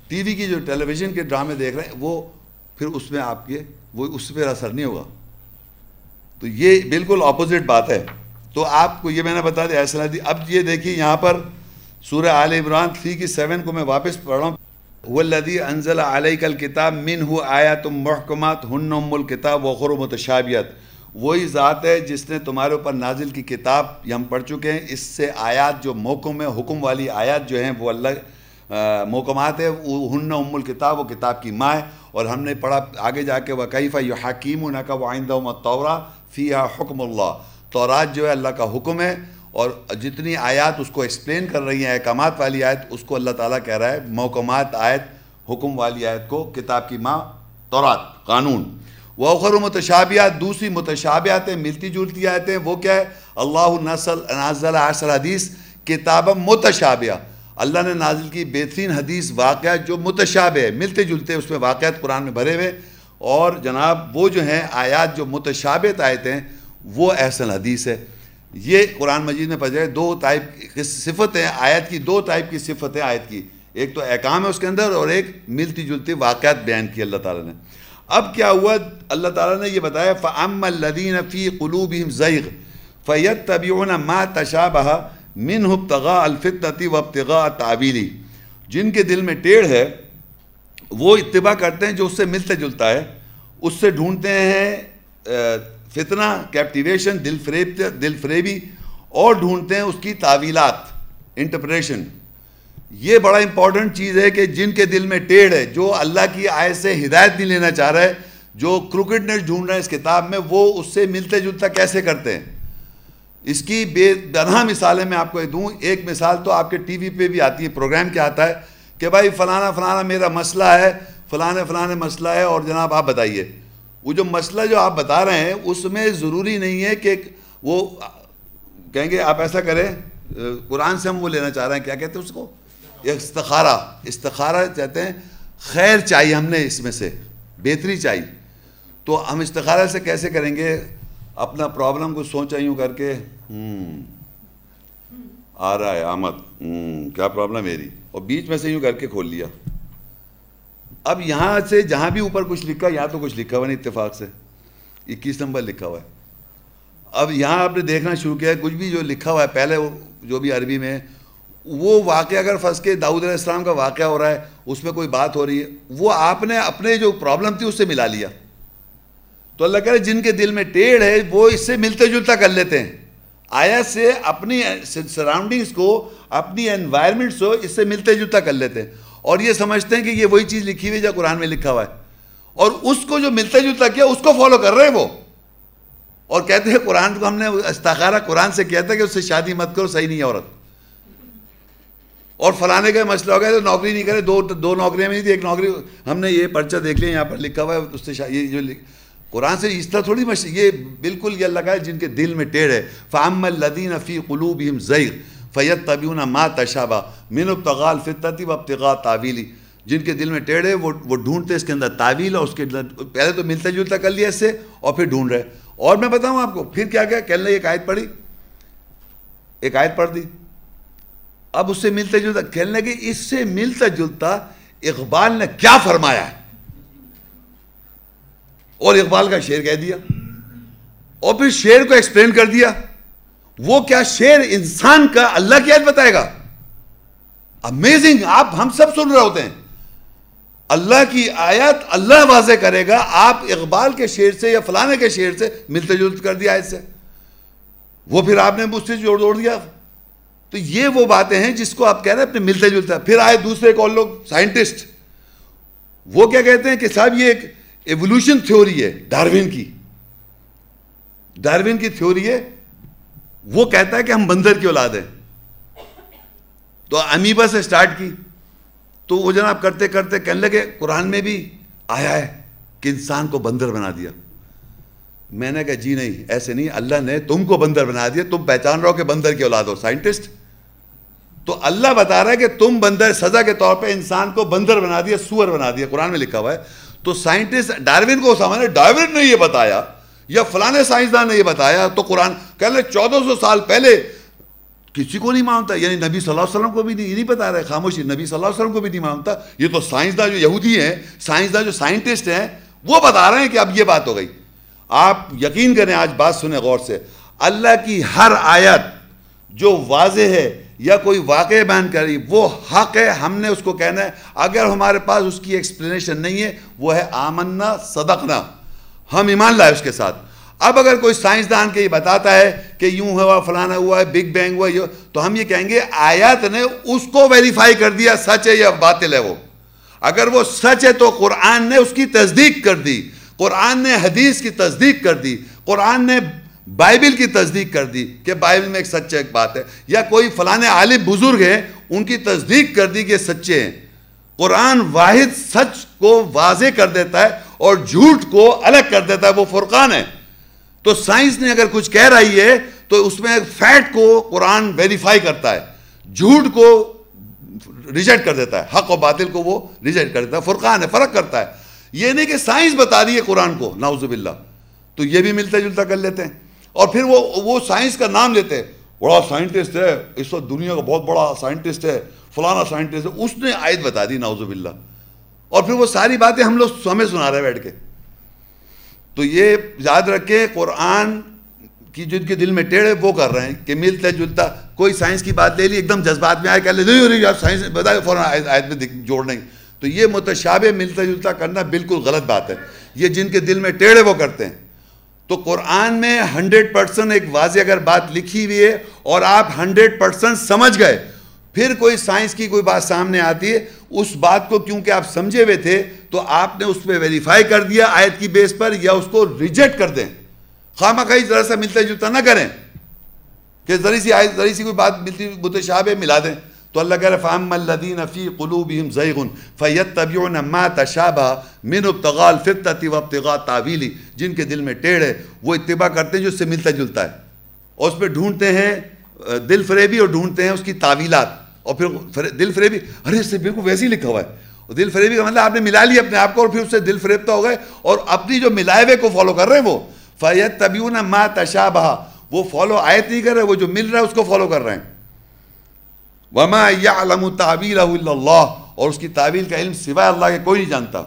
ٹی وی کی جو ٹیلی ویژن کے ڈرامے دیکھ رہے ہیں, وہ پھر اس میں آپ کے وہ اس پہ اثر نہیں ہوگا. تو یہ بالکل اپوزٹ بات ہے. تو آپ کو یہ میں نے بتا دیا ایسا. اب یہ دیکھیے یہاں پر سورہ آل عمران 3 کی 7 کو میں واپس پڑھ رہا ہوں. والذی انزل علیک الکتاب منہ آیات محکمات ہن ام الکتاب وأخر متشابہات. وہی ذات ہے جس نے تمہارے اوپر نازل کی کتاب, یہ ہم پڑھ چکے ہیں, اس سے آیات جو محکم ہے, حکم والی آیات جو ہیں وہ اللہ محکمات ہے, ہن ام الکتاب, وہ کتاب کی ماں ہے. اور ہم نے پڑھا آگے جا کے وکیف یحکمونک وعندہم التوراۃ فیہا حکم اللہ. تورات جو ہے اللہ کا حکم ہے, اور جتنی آیات اس کو ایکسپلین کر رہی ہیں, احکامات والی آیت, اس کو اللہ تعالیٰ کہہ رہا ہے محکمات آیت, حکم والی آیت کو کتاب کی ماں تورات, قانون. وأخر متشابہات, دوسری متشابہات ہیں, ملتی جلتی آیتیں. وہ کیا ہے؟ اللہ نزل احسن حدیث کتابا متشابہہ, اللہ نے نازل کی بہترین حدیث واقعات جو متشابہ ہے, ملتے جلتے اس میں واقعات قرآن میں بھرے ہوئے. اور جناب وہ جو ہیں آیات جو متشابہت آیتیں, وہ احسن حدیث ہے. یہ قرآن مجید میں پڑھ جائے, دو ٹائپ کی صفتیں آیت کی, دو ٹائپ کی صفتیں آیت کی, ایک تو احکام ہے اس کے اندر, اور ایک ملتی جلتی واقعات بیان کی اللہ تعالیٰ نے. اب کیا ہوا؟ اللہ تعالیٰ نے یہ بتایا فَأَمَّا الَّذِينَ فِي قُلُوبِهِمْ زَيْغٌ فَيَتَّبِعُونَ مَا تَشَابَهَ مِنْهُ ابْتِغَاءَ الْفِتْنَةِ وَابْتِغَاءَ تَأْوِيلِهِ. جن کے دل میں ٹیڑھ ہے وہ اتباع کرتے ہیں جو اس سے ملتا جلتا ہے, اس سے ڈھونڈتے ہیں فتنہ, کیپٹیویشن, دل فریبی, اور ڈھونڈتے ہیں اس کی تعویلات, انٹرپریشن. یہ بڑا امپورٹنٹ چیز ہے کہ جن کے دل میں ٹیڑھ ہے, جو اللہ کی آیت سے ہدایت نہیں لینا چاہ رہا ہے, جو کروکڈنس ڈھونڈ رہے ہیں اس کتاب میں, وہ اس سے ملتے جلتا کیسے کرتے ہیں. اس کی بے پناہ مثالیں میں آپ کو دوں. ایک مثال تو آپ کے ٹی وی پہ بھی آتی ہے, پروگرام کیا آتا ہے کہ بھائی فلانا میرا مسئلہ ہے, فلانا مسئلہ ہے, اور جناب آپ بتائیے. وہ جو مسئلہ جو آپ بتا رہے ہیں اس میں ضروری نہیں ہے کہ وہ کہیں گے آپ ایسا کریں, قرآن سے ہم وہ لینا چاہ رہے ہیں, کیا کہتے ہیں اس کو, استخارہ کہتے ہیں. خیر چاہیے ہم نے, اس میں سے بہتری چاہیے, تو ہم استخارہ سے کیسے کریں گے؟ اپنا پرابلم کو سوچا یوں کر کے, آ رہا ہے آمد, کیا پرابلم میری, اور بیچ میں سے یوں کر کے کھول لیا. اب یہاں سے جہاں بھی اوپر کچھ لکھا, یہاں تو کچھ لکھا ہوا نہیں, اتفاق سے 21 نمبر لکھا ہوا ہے. اب یہاں آپ نے دیکھنا شروع کیا ہے, کچھ بھی جو لکھا ہوا ہے پہلے جو بھی عربی میں, وہ واقعہ اگر فرض کے داؤد علیہ السلام کا واقعہ ہو رہا ہے, اس میں کوئی بات ہو رہی ہے, وہ آپ نے اپنے جو پرابلم تھی اس سے ملا لیا. تو اللہ کہہ رہے جن کے دل میں ٹیڑھ ہے وہ اس سے ملتے جلتا کر لیتے ہیں. آیت سے اپنی سراؤنڈنگز کو، اپنی انوائرمنٹس کو اس سے ملتے جلتا کر لیتے ہیں، اور یہ سمجھتے ہیں کہ یہ وہی چیز لکھی ہوئی جو قرآن میں لکھا ہوا ہے، اور اس کو جو ملتا جلتا کیا اس کو فالو کر رہے ہیں وہ، اور کہتے ہیں قرآن کو ہم نے استخارہ قرآن سے کیا تھا کہ اس سے شادی مت کرو، صحیح نہیں ہے عورت، اور فلانے کا مسئلہ ہو گیا تو نوکری نہیں کرے، دو نوکریاں میں نہیں تھی، ایک نوکری، ہم نے یہ پرچہ دیکھ لیا یہاں پر لکھا ہوا ہے، اس سے یہ جو قرآن سے اس طرح تھوڑی یہ بالکل یہ اللہ کا ہے جن کے دل میں ٹیڑھ ہے، فَأَمَّا الَّذِينَ فِي قُلُوبِهِمْ زَيْغٌ فَيَتَّبِعُونَ مَا تَشَابَهَ مِنْهُ ابْتِغَاءَ الْفِتْنَةِ وَابْتِغَاءَ تَأْوِيلِهِ، جن کے دل میں ٹیڑھ ہے وہ ڈھونڈتے اس کے اندر تعویل، اور اس کے اندر پہلے تو ملتا جلتا کر لیا اس سے اور پھر ڈھونڈ رہے. اور میں بتاؤں آپ کو پھر کیا کیا کہنے لگے، ایک آیت پڑھی، ایک آیت پڑھ دی، اب اس سے ملتا جلتا کہنے لگے اس سے ملتا جلتا اقبال نے کیا فرمایا ہے، اور اقبال کا شعر کہہ دیا، اور پھر شعر کو ایکسپلین کر دیا. وہ کیا شعر انسان کا اللہ کی آیت بتائے گا؟ امیزنگ. آپ ہم سب سن رہے ہوتے ہیں، اللہ کی آیت اللہ واضح کرے گا، آپ اقبال کے شعر سے یا فلانے کے شعر سے ملتے جلتے کر دیا آیت سے، وہ پھر آپ نے مجھ سے جوڑ دیا. تو یہ وہ باتیں ہیں جس کو آپ کہہ رہے ہیں اپنے ملتے جلتا. پھر آئے دوسرے ایک اور لوگ سائنٹسٹ، وہ کیا کہتے ہیں کہ صاحب یہ ایک ایوولوشن تھیوری ہے ڈاروین کی تھیوری ہے. وہ کہتا ہے کہ ہم بندر کی اولاد ہیں. تو امیبا سے سٹارٹ کی، تو وہ جناب کرتے کرتے کہنے لگے قرآن میں بھی آیا ہے کہ انسان کو بندر بنا دیا. میں نے کہا جی نہیں، ایسے نہیں، اللہ نے تم کو بندر بنا دیا، تم پہچان رہو کہ بندر کی اولاد ہو. سائنٹسٹ تو اللہ بتا رہا ہے کہ تم بندر، سزا کے طور پہ انسان کو بندر بنا دیا، سور بنا دیا، قرآن میں لکھا ہوا ہے. تو سائنٹسٹ ڈاروین کو سامنے، ڈاروین نے یہ بتایا یا فلانے سائنسدان نے یہ بتایا، تو قرآن کہنے 1400 سال پہلے کسی کو نہیں مانتا، یعنی نبی صلی اللہ علیہ وسلم کو بھی نہیں، یہ نہیں بتا رہے، خاموشی، نبی صلی اللہ علیہ وسلم کو بھی نہیں مانتا. یہ تو سائنسدان جو یہودی ہیں، سائنسدان جو سائنٹسٹ ہیں، وہ بتا رہے ہیں کہ اب یہ بات ہو گئی. آپ یقین کریں، آج بات سنیں غور سے، اللہ کی ہر آیت جو واضح ہے یا کوئی واقع بیان کری وہ حق ہے، ہم نے اس کو کہنا ہے. اگر ہمارے پاس اس کی ایکسپلینیشن نہیں ہے، وہ ہے آمنا صدقنا، ہم ایمان لائے اس کے ساتھ. اب اگر کوئی سائنسدان کے یہ بتاتا ہے کہ یوں ہوا، فلانا ہوا ہے، بگ بینگ ہوا، تو ہم یہ کہیں گے آیات نے اس کو ویریفائی کر دیا سچ ہے یا باطل ہے. وہ اگر وہ سچ ہے تو قرآن نے اس کی تصدیق کر دی، قرآن نے حدیث کی تصدیق کر دی، قرآن نے بائبل کی تصدیق کر دی کہ بائبل میں ایک سچ ایک بات ہے، یا کوئی فلانے عالم بزرگ ہیں ان کی تصدیق کر دی کہ سچے ہیں. قرآن واحد سچ کو واضح کر دیتا ہے اور جھوٹ کو الگ کر دیتا ہے، وہ فرقان ہے. تو سائنس نے اگر کچھ کہہ رہی ہے تو اس میں فیکٹ کو قرآن ویریفائی کرتا ہے، جھوٹ کو ریجیکٹ کر دیتا ہے، حق و باطل کو وہ ریجیکٹ کر دیتا ہے. فرقان ہے، فرق کرتا ہے. یہ نہیں کہ سائنس بتا رہی ہے قرآن کو، نعوذ باللہ، تو یہ بھی ملتا جلتا کر لیتے ہیں. اور پھر وہ سائنس کا نام لیتے ہیں، بڑا سائنٹسٹ ہے، اس وقت دنیا کا بہت بڑا سائنٹسٹ ہے، فلانا سائنٹسٹ ہے، اس نے آیت بتا دی، نعوذ باللہ. اور پھر وہ ساری باتیں ہم لوگ ہمیں سنا رہے ہیں بیٹھ کے. تو یہ یاد رکھیں، قرآن کی جن کے دل میں ٹیڑھ ہے وہ کر رہے ہیں کہ ملتا جلتا. کوئی سائنس کی بات لے لی، ایک دم جذبات میں آئے، کہہ لے آپ سائنس بتائے، فوراً آیت میں جوڑ دیں. تو یہ متشابہ ملتا جلتا کرنا بالکل غلط بات ہے. یہ جن کے دل میں ٹیڑھ ہے وہ کرتے ہیں. تو قرآن میں 100% ایک واضح اگر بات لکھی ہوئی ہے اور آپ 100% سمجھ گئے، پھر کوئی سائنس کی کوئی بات سامنے آتی ہے، اس بات کو کیونکہ آپ سمجھے ہوئے تھے تو آپ نے اس پہ ویریفائی کر دیا آیت کی بیس پر، یا اس کو ریجیکٹ کر دیں. خواہ ذرا سا ملتا جلتا نہ کریں کہ ذری سی آیت، ذری سی کوئی بات ملتی متشابہ ملا دیں. تو اللہ کہہ رہا ہے فَأَمَّا الَّذِينَ فِي قُلُوبِهِمْ زَيْغٌ فَيَتَّبِعُونَ مَا تَشَابَهَ مِنْهُ ابْتِغَاءَ الْفِتْنَةِ وَابْتِغَاءَ تَأْوِيلِهِ. جن کے دل میں ٹیڑھ ہے وہ اتباع کرتے ہیں جو اس سے ملتا جلتا ہے، اور اس پہ ڈھونڈتے ہیں دل فریبی، اور ڈھونڈتے ہیں اس کی تعویلات. اور پھر دل فریبی، ارے اس سے بالکل ویسے ہی لکھا ہوا ہے. اور دل فریبی کا مطلب آپ نے ملا لی اپنے آپ کو، اور پھر اس سے دل فریبتا ہو گئے اور اپنی جو ملائے ہوئے کو فالو کر رہے ہیں. وہ فَيَتَّبِعُونَ مَا تَشَابَهَ، وہ فالو آیت نہیں کر رہے، وہ جو مل رہا ہے اس کو فالو کر رہے ہیں. وَمَا يَعْلَمُ تَعْوِيلَهُ إِلَّا اللَّهُ، اور اس کی تعویل کا علم سوائے اللہ کے کوئی نہیں جانتا.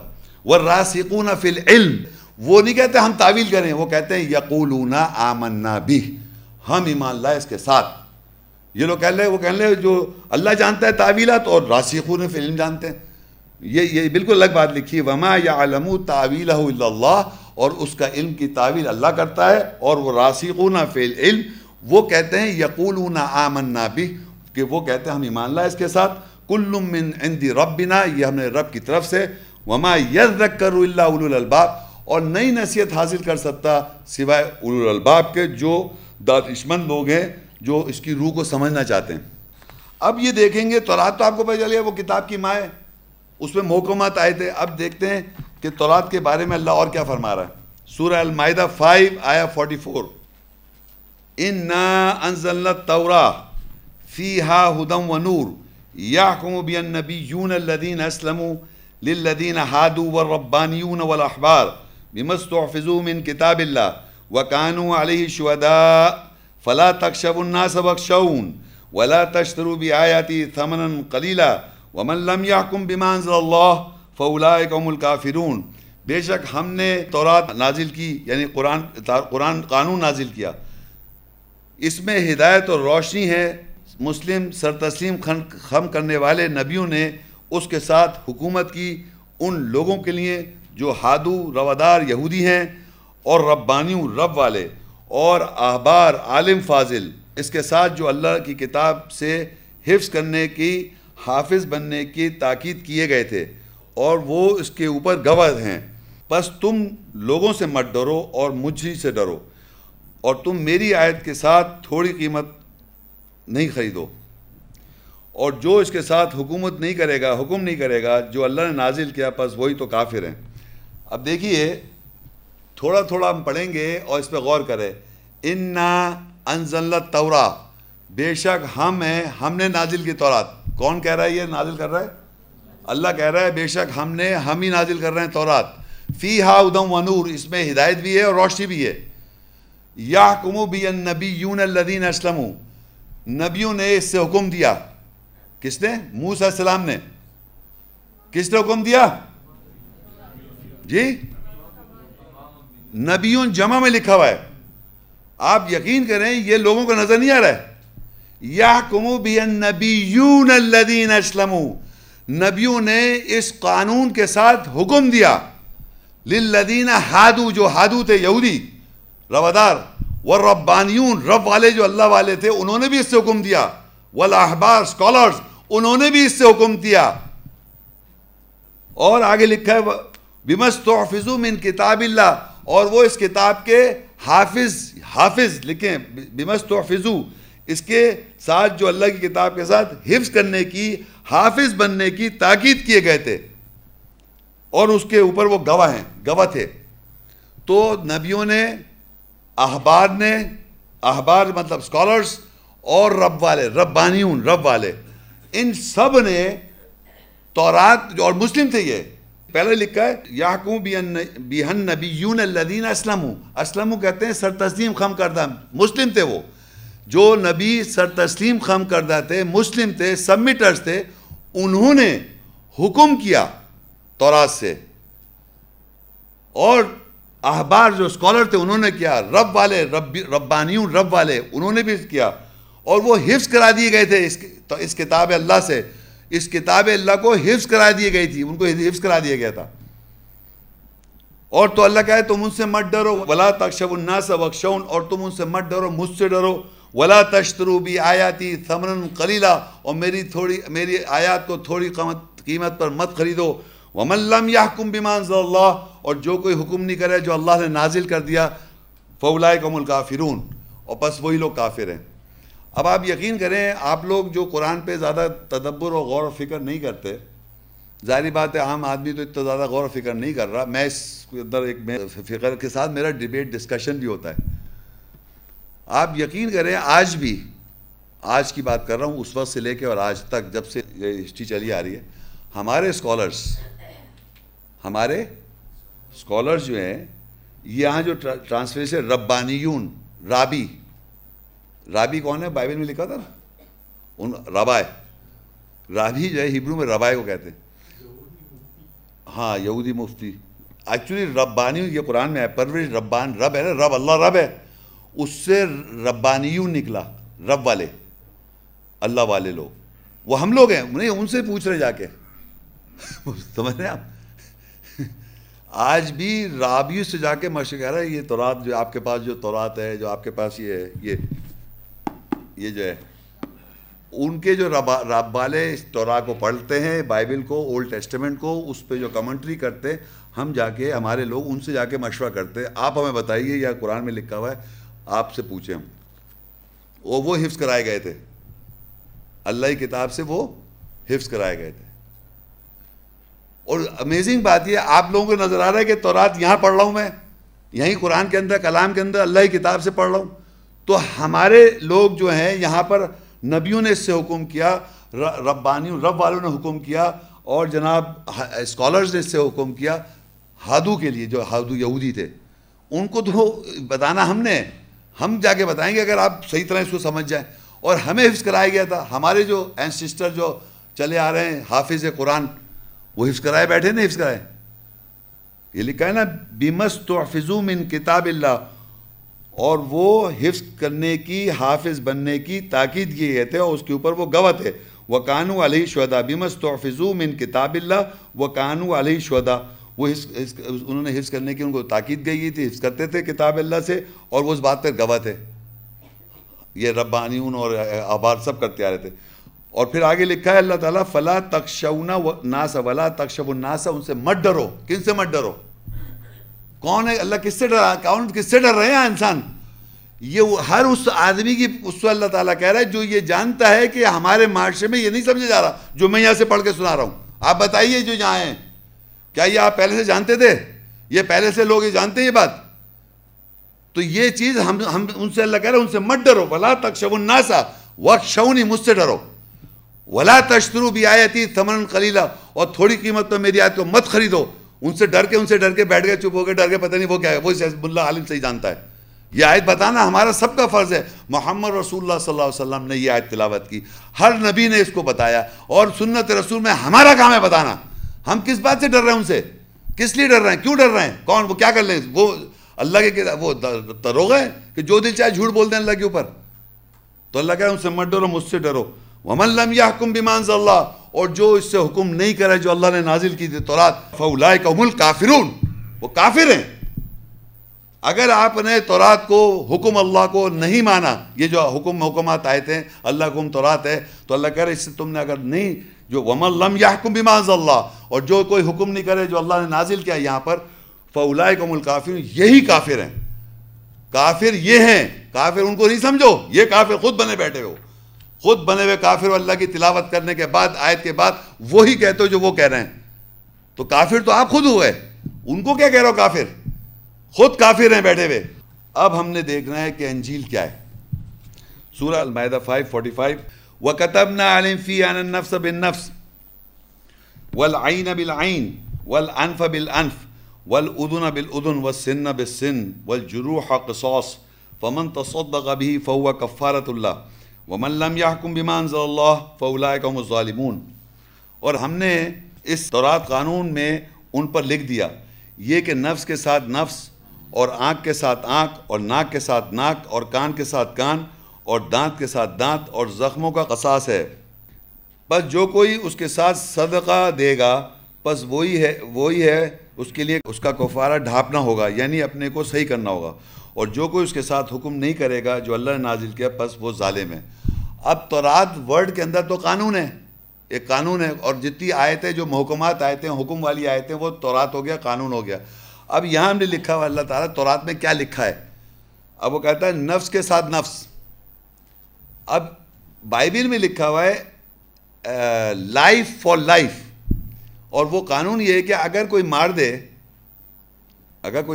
وَالرَّاسِخُونَ فِي الْعِلْمِ، وہ نہیں کہتے ہم تعویل کریں، وہ کہتے ہیں یقولون آمنا بِهِ، ہم ایمان لائے اس کے ساتھ. یہ لوگ کہہ لیں جو اللہ جانتا ہے تعویلات، اور راسخون فی العلم جانتے ہیں. یہ بالکل الگ بات لکھی ہے. وَمَا يَعْلَمُ تَعْوِيلَهُ إِلَّا اللَّهُ، اور اس کا علم کی تعویل اللہ کرتا ہے. اور وہ راسخون فی العلم، وہ کہتے ہیں یقولون آمنا بہ، کہ وہ کہتے ہیں ہم ایمان لائے اس کے ساتھ، کل من عند ربنا، یہ ہم نے رب کی طرف سے، وما یذکر الا اولو الالباب، اور نئی نصیحت حاصل کر سکتا سوائے اولو الالباب کے، جو دانشمند لوگ ہیں، جو اس کی روح کو سمجھنا چاہتے ہیں۔ اب یہ دیکھیں گے تورات تو آپ کو پتہ چل گیا وہ کتاب کی ماں ہے، اس میں محکمات آئے تھے۔ اب دیکھتے ہیں کہ تورات کے بارے میں اللہ اور کیا فرما رہا ہے۔ سورہ المائدہ 5 آیا 44، اِنَّا أَنزَلْنَا التَّوْرَاةَ فِيهَا هُدًى وَنُورٌ يَحْكُمُ بِهَا النَّبِيُّونَ الَّذِينَ أَسْلَمُوا لِلَّذِينَ هَادُوا وَالرَّبَّانِيُّونَ وَالْأَحْبَارُ بِمَا اسْتُحْفِظُوا مِنْ كِتَابِ اللَّهِ وَكَانُوا عَلَيْهِ شُهَدَاءَ فَلَا تَخْشَوُا النَّاسَ وَاخْشَوْنِ وَلَا تَشْتَرُوا بِآيَاتِي ثَمَنًا قَلِيلًا وَمَن لَّمْ يَحْكُم بِمَا أَنزَلَ اللَّهُ فَأُولَٰئِكَ هُمُ الْكَافِرُونَ۔ بے شک ہم نے تورات نازل کی، یعنی قرآن قانون نازل کیا، اس میں ہدایت اور روشنی ہے۔ مسلم سرتسلیم خم کرنے والے نبیوں نے اس کے ساتھ حکومت کی ان لوگوں کے لیے جو ہادو روادار یہودی ہیں، اور ربانیوں رب والے، اور احبار عالم فاضل، اس کے ساتھ جو اللہ کی کتاب سے حفظ کرنے کی، حافظ بننے کی تاکید کیے گئے تھے، اور وہ اس کے اوپر گواہ ہیں۔ بس تم لوگوں سے مت ڈرو اور مجھ ہی سے ڈرو، اور تم میری آیت کے ساتھ تھوڑی قیمت نہیں خریدو، اور جو اس کے ساتھ حکومت نہیں کرے گا، حکم نہیں کرے گا جو اللہ نے نازل کیا، پس وہی تو کافر ہیں۔ اب دیکھیے تھوڑا تھوڑا ہم پڑھیں گے اور اس پہ غور کریں۔ اِنَّا أَنزَلْنَا التَّوْرَاةَ، بے شک ہم نے نازل کی تورات۔ کون کہہ رہا ہے یہ نازل کر رہا ہے؟ اللہ کہہ رہا ہے بے شک ہم ہی نازل کر رہے ہیں تورات۔ فیہا ھدی ونور، اس میں ہدایت بھی ہے اور روشنی بھی ہے۔ یحکم بہا النبیون الذین اسلموا، نبیوں نے اس سے حکم دیا۔ کس نے؟ موسیٰ علیہ السلام نے۔ کس نے حکم دیا؟ جی نبیون جمع میں لکھا ہوا ہے، آپ یقین کریں یہ لوگوں کو نظر نہیں آ رہا ہے۔ یحکم بہا النبیون الذین اسلموا، نبیوں نے اس قانون کے ساتھ حکم دیا۔ للذین ہادو، جو ہادو تھے یہودی روادار، والربانیون رب والے جو اللہ والے تھے، انہوں نے بھی اس سے حکم دیا۔ والاحبار اسکالرز، انہوں نے بھی اس سے حکم دیا۔ اور آگے لکھا ہے بما استحفظوا من کتاب اللہ، اور وہ اس کتاب کے حافظ لکھیں، بما استحفظوا، اس کے ساتھ جو اللہ کی کتاب کے ساتھ حفظ کرنے کی، حافظ بننے کی تاکید کیے گئے تھے، اور اس کے اوپر وہ گواہ تھے۔ تو نبیوں نے، احبار مطلب اسکالرز، اور رب والے، ربانیون رب والے، ان سب نے تورات، اور مسلم تھے یہ، پہلے لکھا ہے یحکم بہا النبیون الذین اسلموا، اسلموا کہتے ہیں سر تسلیم خم کردہ، مسلم تھے وہ، جو نبی سر تسلیم خم کردہ تھے، مسلم تھے، سبمٹرز تھے، انہوں نے حکم کیا تورات سے۔ اور احبار جو اسکالر تھے انہوں نے کیا، رب والے، ربانیون رب والے، انہوں نے بھی کیا، اور وہ حفظ کرا دیے گئے تھے اس کتاب اللہ سے، اس کتاب اللہ کو حفظ کرا دی گئی تھی، ان کو حفظ کرا دیا گیا تھا۔ اور تو اللہ کہے تم ان سے مت ڈرو، ولا تخشوا الناس واخشون، اور تم ان سے مت ڈرو، مجھ سے ڈرو، ولا تشتروا بآیاتی ثمنا قلیلا، اور میری آیات کو تھوڑی قیمت پر مت خریدو۔ ومن لم يحكم بما انزل اللہ، اور جو کوئی حکم نہیں کرے جو اللہ نے نازل کر دیا، فاولئک هم الکافرون، اور بس وہی لوگ کافر ہیں۔ اب آپ یقین کریں، آپ لوگ جو قرآن پہ زیادہ تدبر اور غور و فکر نہیں کرتے، ظاہری بات ہے عام آدمی تو اتنا زیادہ غور و فکر نہیں کر رہا، میں اس اندر ایک فکر کے ساتھ میرا ڈیبیٹ ڈسکشن بھی ہوتا ہے۔ آپ یقین کریں آج کی بات کر رہا ہوں، اس وقت سے لے کے اور آج تک جب سے یہ ہسٹری چلی آ رہی ہے، ہمارے اسکالرز جو ہیں، یہاں جو ٹرانسلیشن ربانیون، رابی کون ہے؟ بائبل میں لکھا تھا نا، رابی جو ہے ہبرو میں ربائے کو کہتے ہیں، ہاں یہودی مفتی۔ ایکچولی ربانیون یہ قرآن میں ہے، پرورش ربان، رب ہے نا، رب اللہ رب ہے، اس سے ربانیون نکلا، رب والے، اللہ والے لوگ، وہ ہم لوگ ہیں، نہیں ان سے پوچھ رہے جا کے، سمجھ رہے ہیں آپ؟ آج بھی رابیوں سے جا کے مشورہ کہہ رہا ہے یہ تورات جو آپ کے پاس جو تورات ہے، جو آپ کے پاس یہ یہ جو ہے ان کے جو رب والے توراہ کو پڑھتے ہیں، بائبل کو، اولڈ ٹیسٹمنٹ کو، اس پہ جو کمنٹری کرتے، ہم جا کے ہمارے لوگ ان سے جا کے مشورہ کرتے، آپ ہمیں بتائیے یا قرآن میں لکھا ہوا ہے، آپ سے پوچھیں ہم. وہ حفظ کرائے گئے تھے، اللہ کی کتاب سے وہ حفظ کرائے گئے تھے. اور امیزنگ بات یہ آپ لوگوں کو نظر آ رہا ہے کہ تورات یہاں پڑھ رہا ہوں میں، یہیں قرآن کے اندر، کلام کے اندر اللہ کی کتاب سے پڑھ رہا ہوں. تو ہمارے لوگ جو ہیں یہاں پر نبیوں نے اس سے حکم کیا، رب والوں نے حکم کیا، اور جناب اسکالرز نے اس سے حکم کیا. ہادو کے لیے، جو ہادو یہودی تھے، ان کو تو بتانا ہم جا کے بتائیں گے اگر آپ صحیح طرح اس کو سمجھ جائیں. اور ہمیں حفظ کرایا گیا تھا. ہمارے جو اینسسٹر جو چلے آ رہے ہیں حافظ قرآن، وہ حفظ کرائے بیٹھے نا، حفظ کرائے. یہ لکھا ہے نا بِمَسْتُحْفِظُوا مِن کتاب اللہ، اور وہ حفظ کرنے کی، حافظ بننے کی تاکید کیے گئے تھے، اور اس کے اوپر وہ گواہ تھے. وَكَانُوا عَلَيْهِ شُهَدَاءَ بِمَسْتُحْفِظُوا مِن کتاب اللہ وَكَانُوا عَلَيْهِ شُهَدَاءَ. وہ انہوں نے حفظ کرنے کی ان کو تاکید گئی تھی، حفظ کرتے تھے کتاب اللہ سے، اور وہ اس بات پر گواہ تھے. یہ ربانیون اور احبار سب کرتے آ رہے تھے. اور پھر آگے لکھا ہے اللہ تعالیٰ فَلَا تَخْشَوْنَ النَّاسَ وَلَا تَخْشَوُا النَّاسَ، ان سے مت ڈرو. کن سے مت ڈرو؟ کون ہے اللہ؟ کس سے ڈرا؟ کون کس سے ڈر رہے ہیں انسان؟ یہ ہر اس آدمی کی اس سے اللہ تعالیٰ کہہ رہا ہے جو یہ جانتا ہے کہ ہمارے معاشرے میں یہ نہیں سمجھا جا رہا جو میں یہاں سے پڑھ کے سنا رہا ہوں. آپ بتائیے جو یہاں ہیں، کیا یہ آپ پہلے سے جانتے تھے؟ یہ پہلے سے لوگ یہ جانتے ہیں یہ بات؟ تو یہ چیز ہم ان سے اللہ کہہ رہا ہے ان سے مت ڈرو. وَلَا تَخْشَوُا النَّاسَ وَاخْشَوْنِی، مجھ سے ڈرو. وَلَا تَشْتَرُوا بِآیَاتِی ثَمَنًا قَلِیلًا، اور تھوڑی قیمت پر میری آیت کو مت خریدو. ان سے ڈر کے بیٹھ گئے، چپ ہو گئے، ڈر کے، پتہ نہیں وہ کیا ہے، وہ ملا عالم صحیح جانتا ہے. یہ آیت بتانا ہمارا سب کا فرض ہے. محمد رسول اللہ صلی اللہ علیہ وسلم نے یہ آیت تلاوت کی، ہر نبی نے اس کو بتایا، اور سنت رسول میں ہمارا کام ہے بتانا. ہم کس بات سے ڈر رہے ہیں؟ ان سے کس لیے ڈر رہے ہیں؟ کیوں ڈر رہے ہیں؟ کون؟ وہ کیا کر لیں؟ وہ اللہ کے وہ دروغہ ہے کہ جو دل چاہے جھوٹ بول دیں اللہ کے اوپر. تو اللہ کہہ ان سے مت ڈرو، مجھ سے ڈرو. وَمَن لَمْ يَحْكُمْ بِمَا أَنزَلَ اللَّهُ، اور جو اس سے حکم نہیں کرے جو اللہ نے نازل کی تھی تورات، فَأُولَٰئِكَ هُمُ الْكَافِرُونَ، وہ کافر ہیں. اگر آپ نے تورات کو، حکم اللہ کو نہیں مانا، یہ جو حکمات آئے تھے، اللہ حکم تورات ہے، تو اللہ کہہ رہے اس سے تم نے اگر نہیں، جو وَمَن لَمْ يَحْكُمْ بِمَا أَنزَلَ اللَّهُ، اور جو کوئی حکم نہیں کرے جو اللہ نے نازل کیا یہاں پر، فَأُولَٰئِكَ هُمُ الْكَافِرُونَ، یہی کافر ہیں. کافر یہ ہیں، کافر ان کو نہیں سمجھو، یہ کافر خود بنے بیٹھے ہو، خود بنے ہوئے کافر. اللہ کی تلاوت کرنے کے بعد، آیت کے بعد وہی کہتے ہو جو وہ کہہ رہے ہیں. تو کافر تو آپ خود ہوئے، ان کو کیا کہہ رہے ہو کافر؟ خود کافر ہیں بیٹھے ہوئے. اب ہم نے دیکھنا ہے کہ انجیل کیا ہے. سورہ المائدہ 5:45 وَكَتَبْنَا عَلَيْهِمْ فِيهَا أَنَّ النَّفْسَ بِالنَّفْسِ وَالْعَيْنَ بِالْعَيْنِ وَالْأَنْفَ بِالْأَنْفِ وَالْأُذُنَ بِالْأُذُنِ وَالسِّنَّ بِالسِّنِّ وَالْجُرُوحَ قِصَاصٌ فَمَنْ تَصَدَّقَ بِهِ فَهُوَ كَفَّارَةٌ لَهُ وَمَنْ لَمْ يَحْكُمْ بِمَا أَنزَلَ اللَّهُ فَأُولَٰئِكَ هُمُ الظَّالِمُونَ. اور ہم نے اس تورات قانون میں ان پر لکھ دیا یہ کہ نفس کے ساتھ نفس، اور آنکھ کے ساتھ آنکھ، اور ناک کے ساتھ ناک، اور کان کے ساتھ کان، اور دانت کے ساتھ دانت، اور زخموں کا قصاص ہے. بس جو کوئی اس کے ساتھ صدقہ دے گا بس وہی ہے اس کے لیے اس کا کفارہ ڈھانپنا ہوگا، یعنی اپنے کو صحیح کرنا ہوگا. اور جو کوئی اس کے ساتھ حکم نہیں کرے گا جو اللہ نے نازل کیا بس وہ ظالم ہے. اب تورات ورڈ کے اندر تو قانون ہے، ایک قانون ہے، اور جتنی آیتیں جو محکمات آیتیں، حکم والی آیتیں، وہ تورات ہو گیا، قانون ہو گیا. اب یہاں ہم نے لکھا ہوا اللہ تعالیٰ تورات میں کیا لکھا ہے. اب وہ کہتا ہے نفس کے ساتھ نفس. اب بائبل میں لکھا ہوا ہے لائف فار لائف، اور وہ قانون یہ ہے کہ اگر کوئی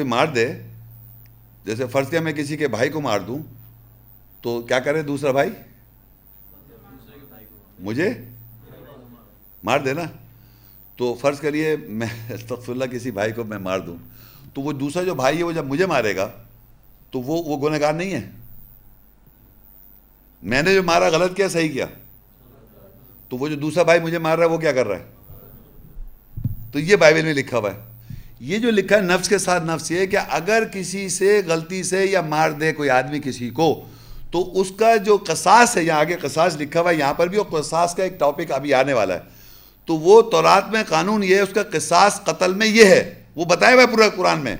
مار دے، جیسے فرض کیا میں کسی کے بھائی کو مار دوں تو کیا کرے دوسرا بھائی؟ مجھے مار دینا. تو فرض کریے میں استغفر اللہ کسی بھائی کو میں مار دوں تو وہ دوسرا جو بھائی ہے وہ جب مجھے مارے گا تو وہ گنہگار نہیں ہے. میں نے جو مارا غلط کیا صحیح کیا؟ تو وہ جو دوسرا بھائی مجھے مار رہا ہے وہ کیا کر رہا ہے؟ تو یہ بائبل میں لکھا ہوا ہے. یہ جو لکھا ہے نفس کے ساتھ نفس، یہ کہ اگر کسی سے غلطی سے یا مار دے کوئی آدمی کسی کو تو اس کا جو قصاص ہے، یہاں آگے قصاص لکھا ہوا ہے یہاں پر بھی، اور قصاص کا ایک ٹاپک ابھی آنے والا ہے. تو وہ تورات میں قانون یہ ہے، اس کا قصاص قتل میں یہ ہے، وہ بتایا ہوا ہے پورا قرآن میں.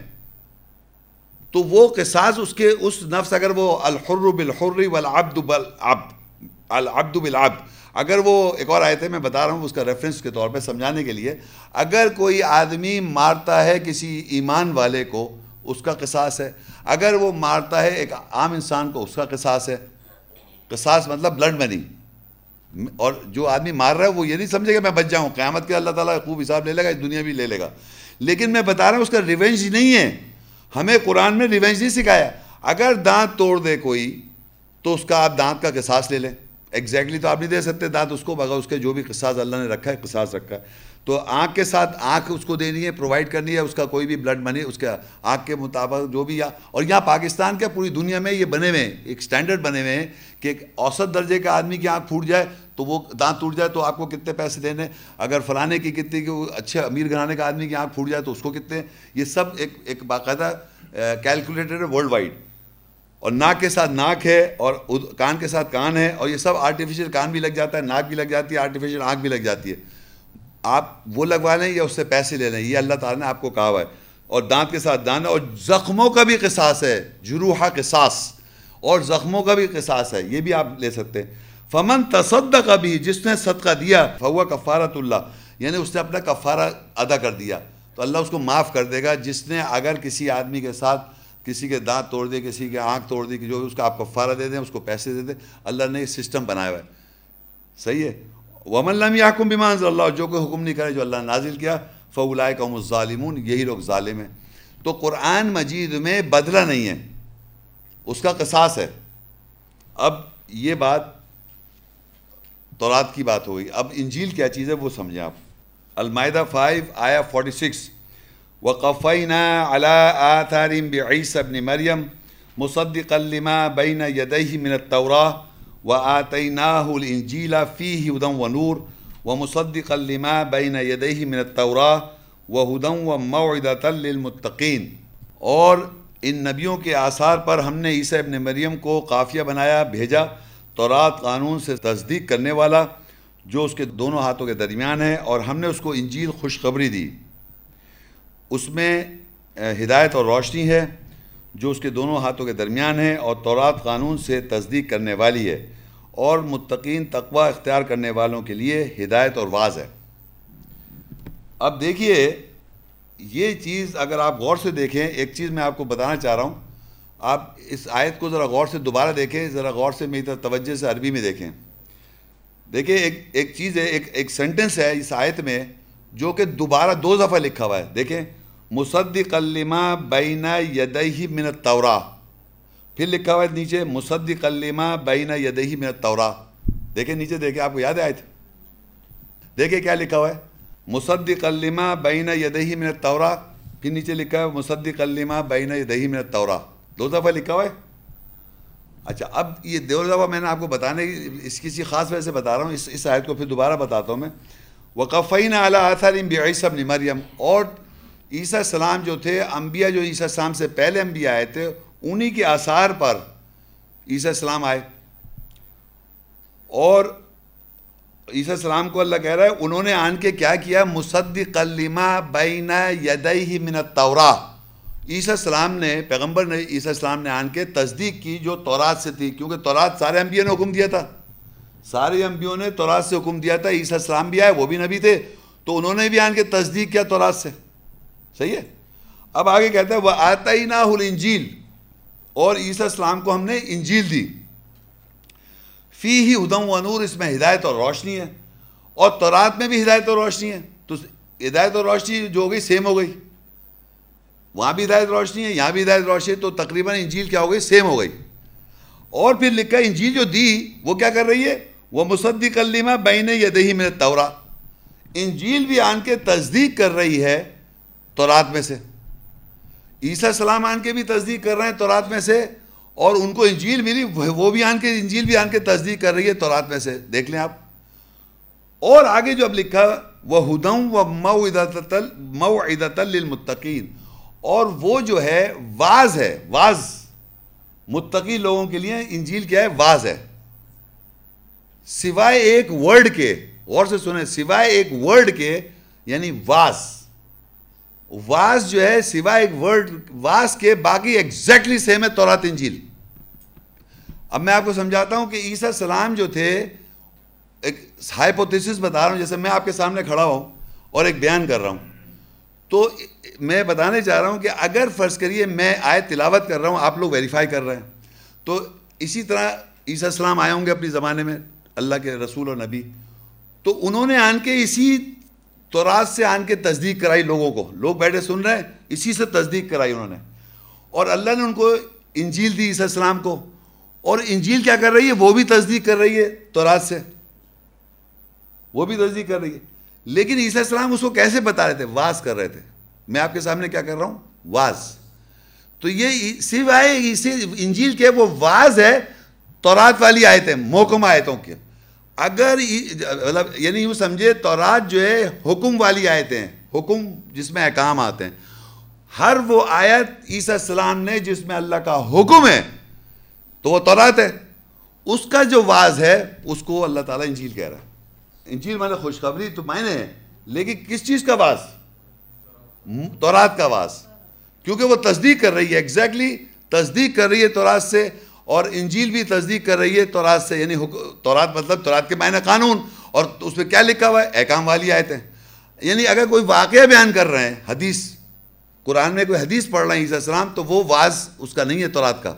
تو وہ قصاص اس کے اس نفس، اگر وہ الحر بالحر والعبد بالعبد، العبد بالعبد، اگر وہ ایک اور آیت ہے میں بتا رہا ہوں اس کا ریفرنس کے طور پہ سمجھانے کے لیے، اگر کوئی آدمی مارتا ہے کسی ایمان والے کو اس کا قصاص ہے، اگر وہ مارتا ہے ایک عام انسان کو اس کا قصاص ہے. قصاص مطلب بلڈ منی. اور جو آدمی مار رہا ہے وہ یہ نہیں سمجھے کہ میں بچ جاؤں، قیامت کے اللہ تعالیٰ خوب حساب لے لے گا، اس دنیا بھی لے لے گا. لیکن میں بتا رہا ہوں اس کا ریونج نہیں ہے. ہمیں قرآن میں ریونج نہیں سکھایا. اگر دانت توڑ دے کوئی تو اس کا آپ دانت کا قصاص لے لیں. ایگزیکٹلی تو آپ نہیں دے سکتے دانت اس کو، مگر اس کے جو بھی قصاص اللہ نے رکھا ہے قصاص رکھا ہے. تو آنکھ کے ساتھ آنکھ اس کو دینی ہے، پرووائڈ کرنی ہے، اس کا کوئی بھی بلڈ منی اس کے آنکھ کے مطابق جو بھی. اور یہاں پاکستان کے پوری دنیا میں یہ بنے ہوئے ہیں، ایک سٹینڈرڈ بنے ہوئے ہیں کہ ایک اوسط درجے کا آدمی کی آنکھ پھوٹ جائے تو وہ دانت ٹوٹ جائے تو آپ کو کتنے پیسے دینے، اگر فلانے کی کتنے کی اچھے امیر گھرانے کا آدمی کی آنکھ پھوٹ جائے تو اس کو کتنے. یہ سب ایک باقاعدہ کیلکولیٹر ہے ورلڈ وائڈ. اور ناک کے ساتھ ناک ہے اور کان کے ساتھ کان ہے، اور یہ سب آرٹیفیشیل کان بھی لگ جاتا ہے، ناک بھی لگ جاتی ہے، آرٹیفیشیل آنکھ بھی لگ جاتی ہے. آپ وہ لگوا لیں یا اس سے پیسے لے لیں، یہ اللہ تعالیٰ نے آپ کو کہا ہوا ہے. اور دانت کے ساتھ دانت، اور زخموں کا بھی قصاص ہے، جروحہ قصاص، اور زخموں کا بھی قصاص ہے، یہ بھی آپ لے سکتے ہیں. فمن تصدق بھی، جس نے صدقہ دیا، فہو کفارۃ اللہ، یعنی اس نے اپنا کفارہ ادا کر دیا تو اللہ اس کو معاف کر دے گا. جس نے اگر کسی آدمی کے ساتھ کسی کے دانت توڑ دے، کسی کے آنکھ توڑ دی، کہ جو اس کا آپ کفارہ دے دیں، اس کو پیسے دے دیں. اللہ نے یہ سسٹم بنایا ہوا ہے. صحیح ہے. وَمَن لَمْ يَحْكُمْ بِمَا أَنزَلَ اللَّهُ، جو کوئی حکم نہیں کرے جو اللہ نے نازل کیا، فَأُولَٰئِكَ هُمُ الظَّالِمُونَ، یہی لوگ ظالم ہیں. تو قرآن مجید میں بدلہ نہیں ہے، اس کا قصاص ہے. اب یہ بات تورات کی بات ہو گئی. اب انجیل کیا چیز ہے وہ سمجھیں آپ. المائدہ 5 آیا 46، وَقَفَّيْنَا عَلَىٰ آثَارٍ بِعِيسَى ابْنِ مَرْيَمَ مُصَدِّقًا لِمَا بَيْنَ يَدَيْهِ مِنَ التَّوْرَاةِ وَآتَيْنَاهُ الْإِنْجِيلَ فِيهِ هُدًى وَنُورٌ وَمُصَدِّقًا لِمَا بَيْنَ يَدَيْهِ مِنَ التَّوْرَاةِ وَهُدًى وَمَوْعِظَةً لِلْمُتَّقِينَ. اور ان نبیوں کے آثار پر ہم نے عیسیٰ ابن مریم کو قافیہ بنایا، بھیجا، تورات قانون سے تصدیق کرنے والا جو اس کے دونوں ہاتھوں کے درمیان ہے. اور ہم نے اس کو انجیل خوشخبری دی، اس میں ہدایت اور روشنی ہے جو اس کے دونوں ہاتھوں کے درمیان ہے، اور تورات قانون سے تصدیق کرنے والی ہے، اور متقین تقوی اختیار کرنے والوں کے لیے ہدایت اور واعظ ہے. اب دیکھیے یہ چیز اگر آپ غور سے دیکھیں، ایک چیز میں آپ کو بتانا چاہ رہا ہوں. آپ اس آیت کو ذرا غور سے دوبارہ دیکھیں، ذرا غور سے میری طرف توجہ سے عربی میں دیکھیں. دیکھیں ایک چیز ہے، ایک سینٹنس ہے اس آیت میں جو کہ دوبارہ 2 دفعہ لکھا ہوا ہے. دیکھیں، مصدقا لما بین یدیہ من التوراۃ، پھر لکھا ہوا ہے نیچے مصدقا لما بین یدیہ من التوراۃ. دیکھیں نیچے، دیکھیں آپ کو یاد ہے آیت؟ دیکھیں کیا لکھا ہوا ہے، مصدقا لما بین یدیہ من التوراۃ، پھر نیچے لکھا ہے مصدقا لما بین یدیہ من التوراۃ. 2 دفعہ لکھا ہوا ہے. اچھا، اب یہ 2 دفعہ میں نے آپ کو بتانے اس کسی خاص وجہ سے بتا رہا ہوں. اس آیت کو پھر دوبارہ بتاتا ہوں میں. وَقَفَّيْنَا عَلَىٰ آثَارٍ بِعِيسَى ابْنِ مَرْيَمَ، اور عیسیٰ السلام جو تھے، انبیاء جو عیسیٰ السلام سے پہلے انبیاء آئے تھے، انہی کے آثار پر عیسیٰ السلام آئے. اور عیسیٰ السلام کو اللہ کہہ رہا ہے انہوں نے آن کے کیا کیا، مصدقا لما بین یدیہ من التوراۃ. عیسیٰ السلام نے، پیغمبر نے، عیسیٰ السلام نے آن کے تصدیق کی جو تورات سے تھی، کیونکہ تورات سارے انبیاء نے حکم دیا تھا، سارے انبیاء نے تورات سے حکم دیا تھا. عیسیٰ السلام بھی آئے، وہ بھی نبی تھے، تو انہوں نے بھی آن کے تصدیق کیا تورات سے. صحیح ہے. اب آگے کہتا ہے وَآتَيْنَاهُ الْإِنْجِيلَ، اور عیسیٰ السلام کو ہم نے انجیل دی. فِيهِ هُدًى وَنُورٌ، اس میں ہدایت اور روشنی ہے، اور تورات میں بھی ہدایت اور روشنی ہے. تو ہدایت اور روشنی جو ہو گئی سیم ہو گئی، وہاں بھی ہدایت روشنی ہے، یہاں بھی ہدایت روشنی ہے، تو تقریباً انجیل کیا ہو گئی، سیم ہو گئی. اور پھر لکھا انجیل جو دی وہ کیا کر رہی ہے، وہ مصدقا لما بین یدیہ من التوراۃ، انجیل بھی آن کے تصدیق کر رہی ہے تورات میں سے. عیسیٰ السلام آن کے بھی تصدیق کر رہے ہیں تورات میں سے، اور ان کو انجیل ملی، وہ بھی آن کے انجیل بھی آن کے تصدیق کر رہی ہے تورات میں سے. دیکھ لیں آپ. اور آگے جو اب لکھا وَهُدًى وَمَوْعِظَةً لِلْمُتَّقِينَ، اور وہ جو ہے واعظ ہے، واعظ متقی لوگوں کے لیے. انجیل کیا ہے، واعظ ہے. سوائے ایک ورڈ کے، غور سے سنیں، سوائے ایک ورڈ کے، یعنی واعظ، واز جو ہے سوائے ایک ورڈ واز کے باقی ایگزیکٹلی سیم ہے تورات انجیل. اب میں آپ کو سمجھاتا ہوں کہ عیسیٰ السلام جو تھے, ایک ہائپوتھیسس بتا رہا ہوں, جیسے میں آپ کے سامنے کھڑا ہوں اور ایک بیان کر رہا ہوں, تو میں بتانے چاہ رہا ہوں کہ اگر فرض کریے میں آیت تلاوت کر رہا ہوں, آپ لوگ ویریفائی کر رہے ہیں, تو اسی طرح عیسیٰ السلام آئے ہوں گے اپنی زمانے میں, اللہ کے رسول اور نبی, تو انہوں نے آن کے اسی تورات سے آن کے تصدیق کرائی لوگوں کو, لوگ بیٹھے سن رہے ہیں, اسی سے تصدیق کرائی انہوں نے, اور اللہ نے ان کو انجیل دی عیسیٰ السلام کو, اور انجیل کیا کر رہی ہے, وہ بھی تصدیق کر رہی ہے تورات سے, وہ بھی تصدیق کر رہی ہے. لیکن عیسیٰ السلام اس کو کیسے بتا رہے تھے, واز کر رہے تھے. میں آپ کے سامنے کیا کر رہا ہوں, واز. تو یہ سوائے انجیل کے وہ واز ہے تورات والی آیتیں, محکم آیتوں کے. اگر یعنی یوں سمجھے تورات جو ہے حکم والی آیتیں ہیں, حکم جس میں احکام آتے ہیں. ہر وہ آیت عیسیٰ السلام نے جس میں اللہ کا حکم ہے تو وہ تورات ہے, اس کا جو واز ہے اس کو اللہ تعالیٰ انجیل کہہ رہا ہے. انجیل مانے خوشخبری تو معنی ہے, لیکن کس چیز کا واز, تورات کا واز, کیونکہ وہ تصدیق کر رہی ہے, ایگزیکٹلی تصدیق کر رہی ہے تورات سے, اور انجیل بھی تصدیق کر رہی ہے تورات سے. یعنی تورات مطلب تورات کے معنی قانون, اور اس میں کیا لکھا ہوا ہے, احکام والی آیتیں. یعنی اگر کوئی واقعہ بیان کر رہے ہیں, حدیث قرآن میں کوئی حدیث پڑھ رہے ہیں عیسیٰ السلام, تو وہ واز اس کا نہیں ہے تورات کا.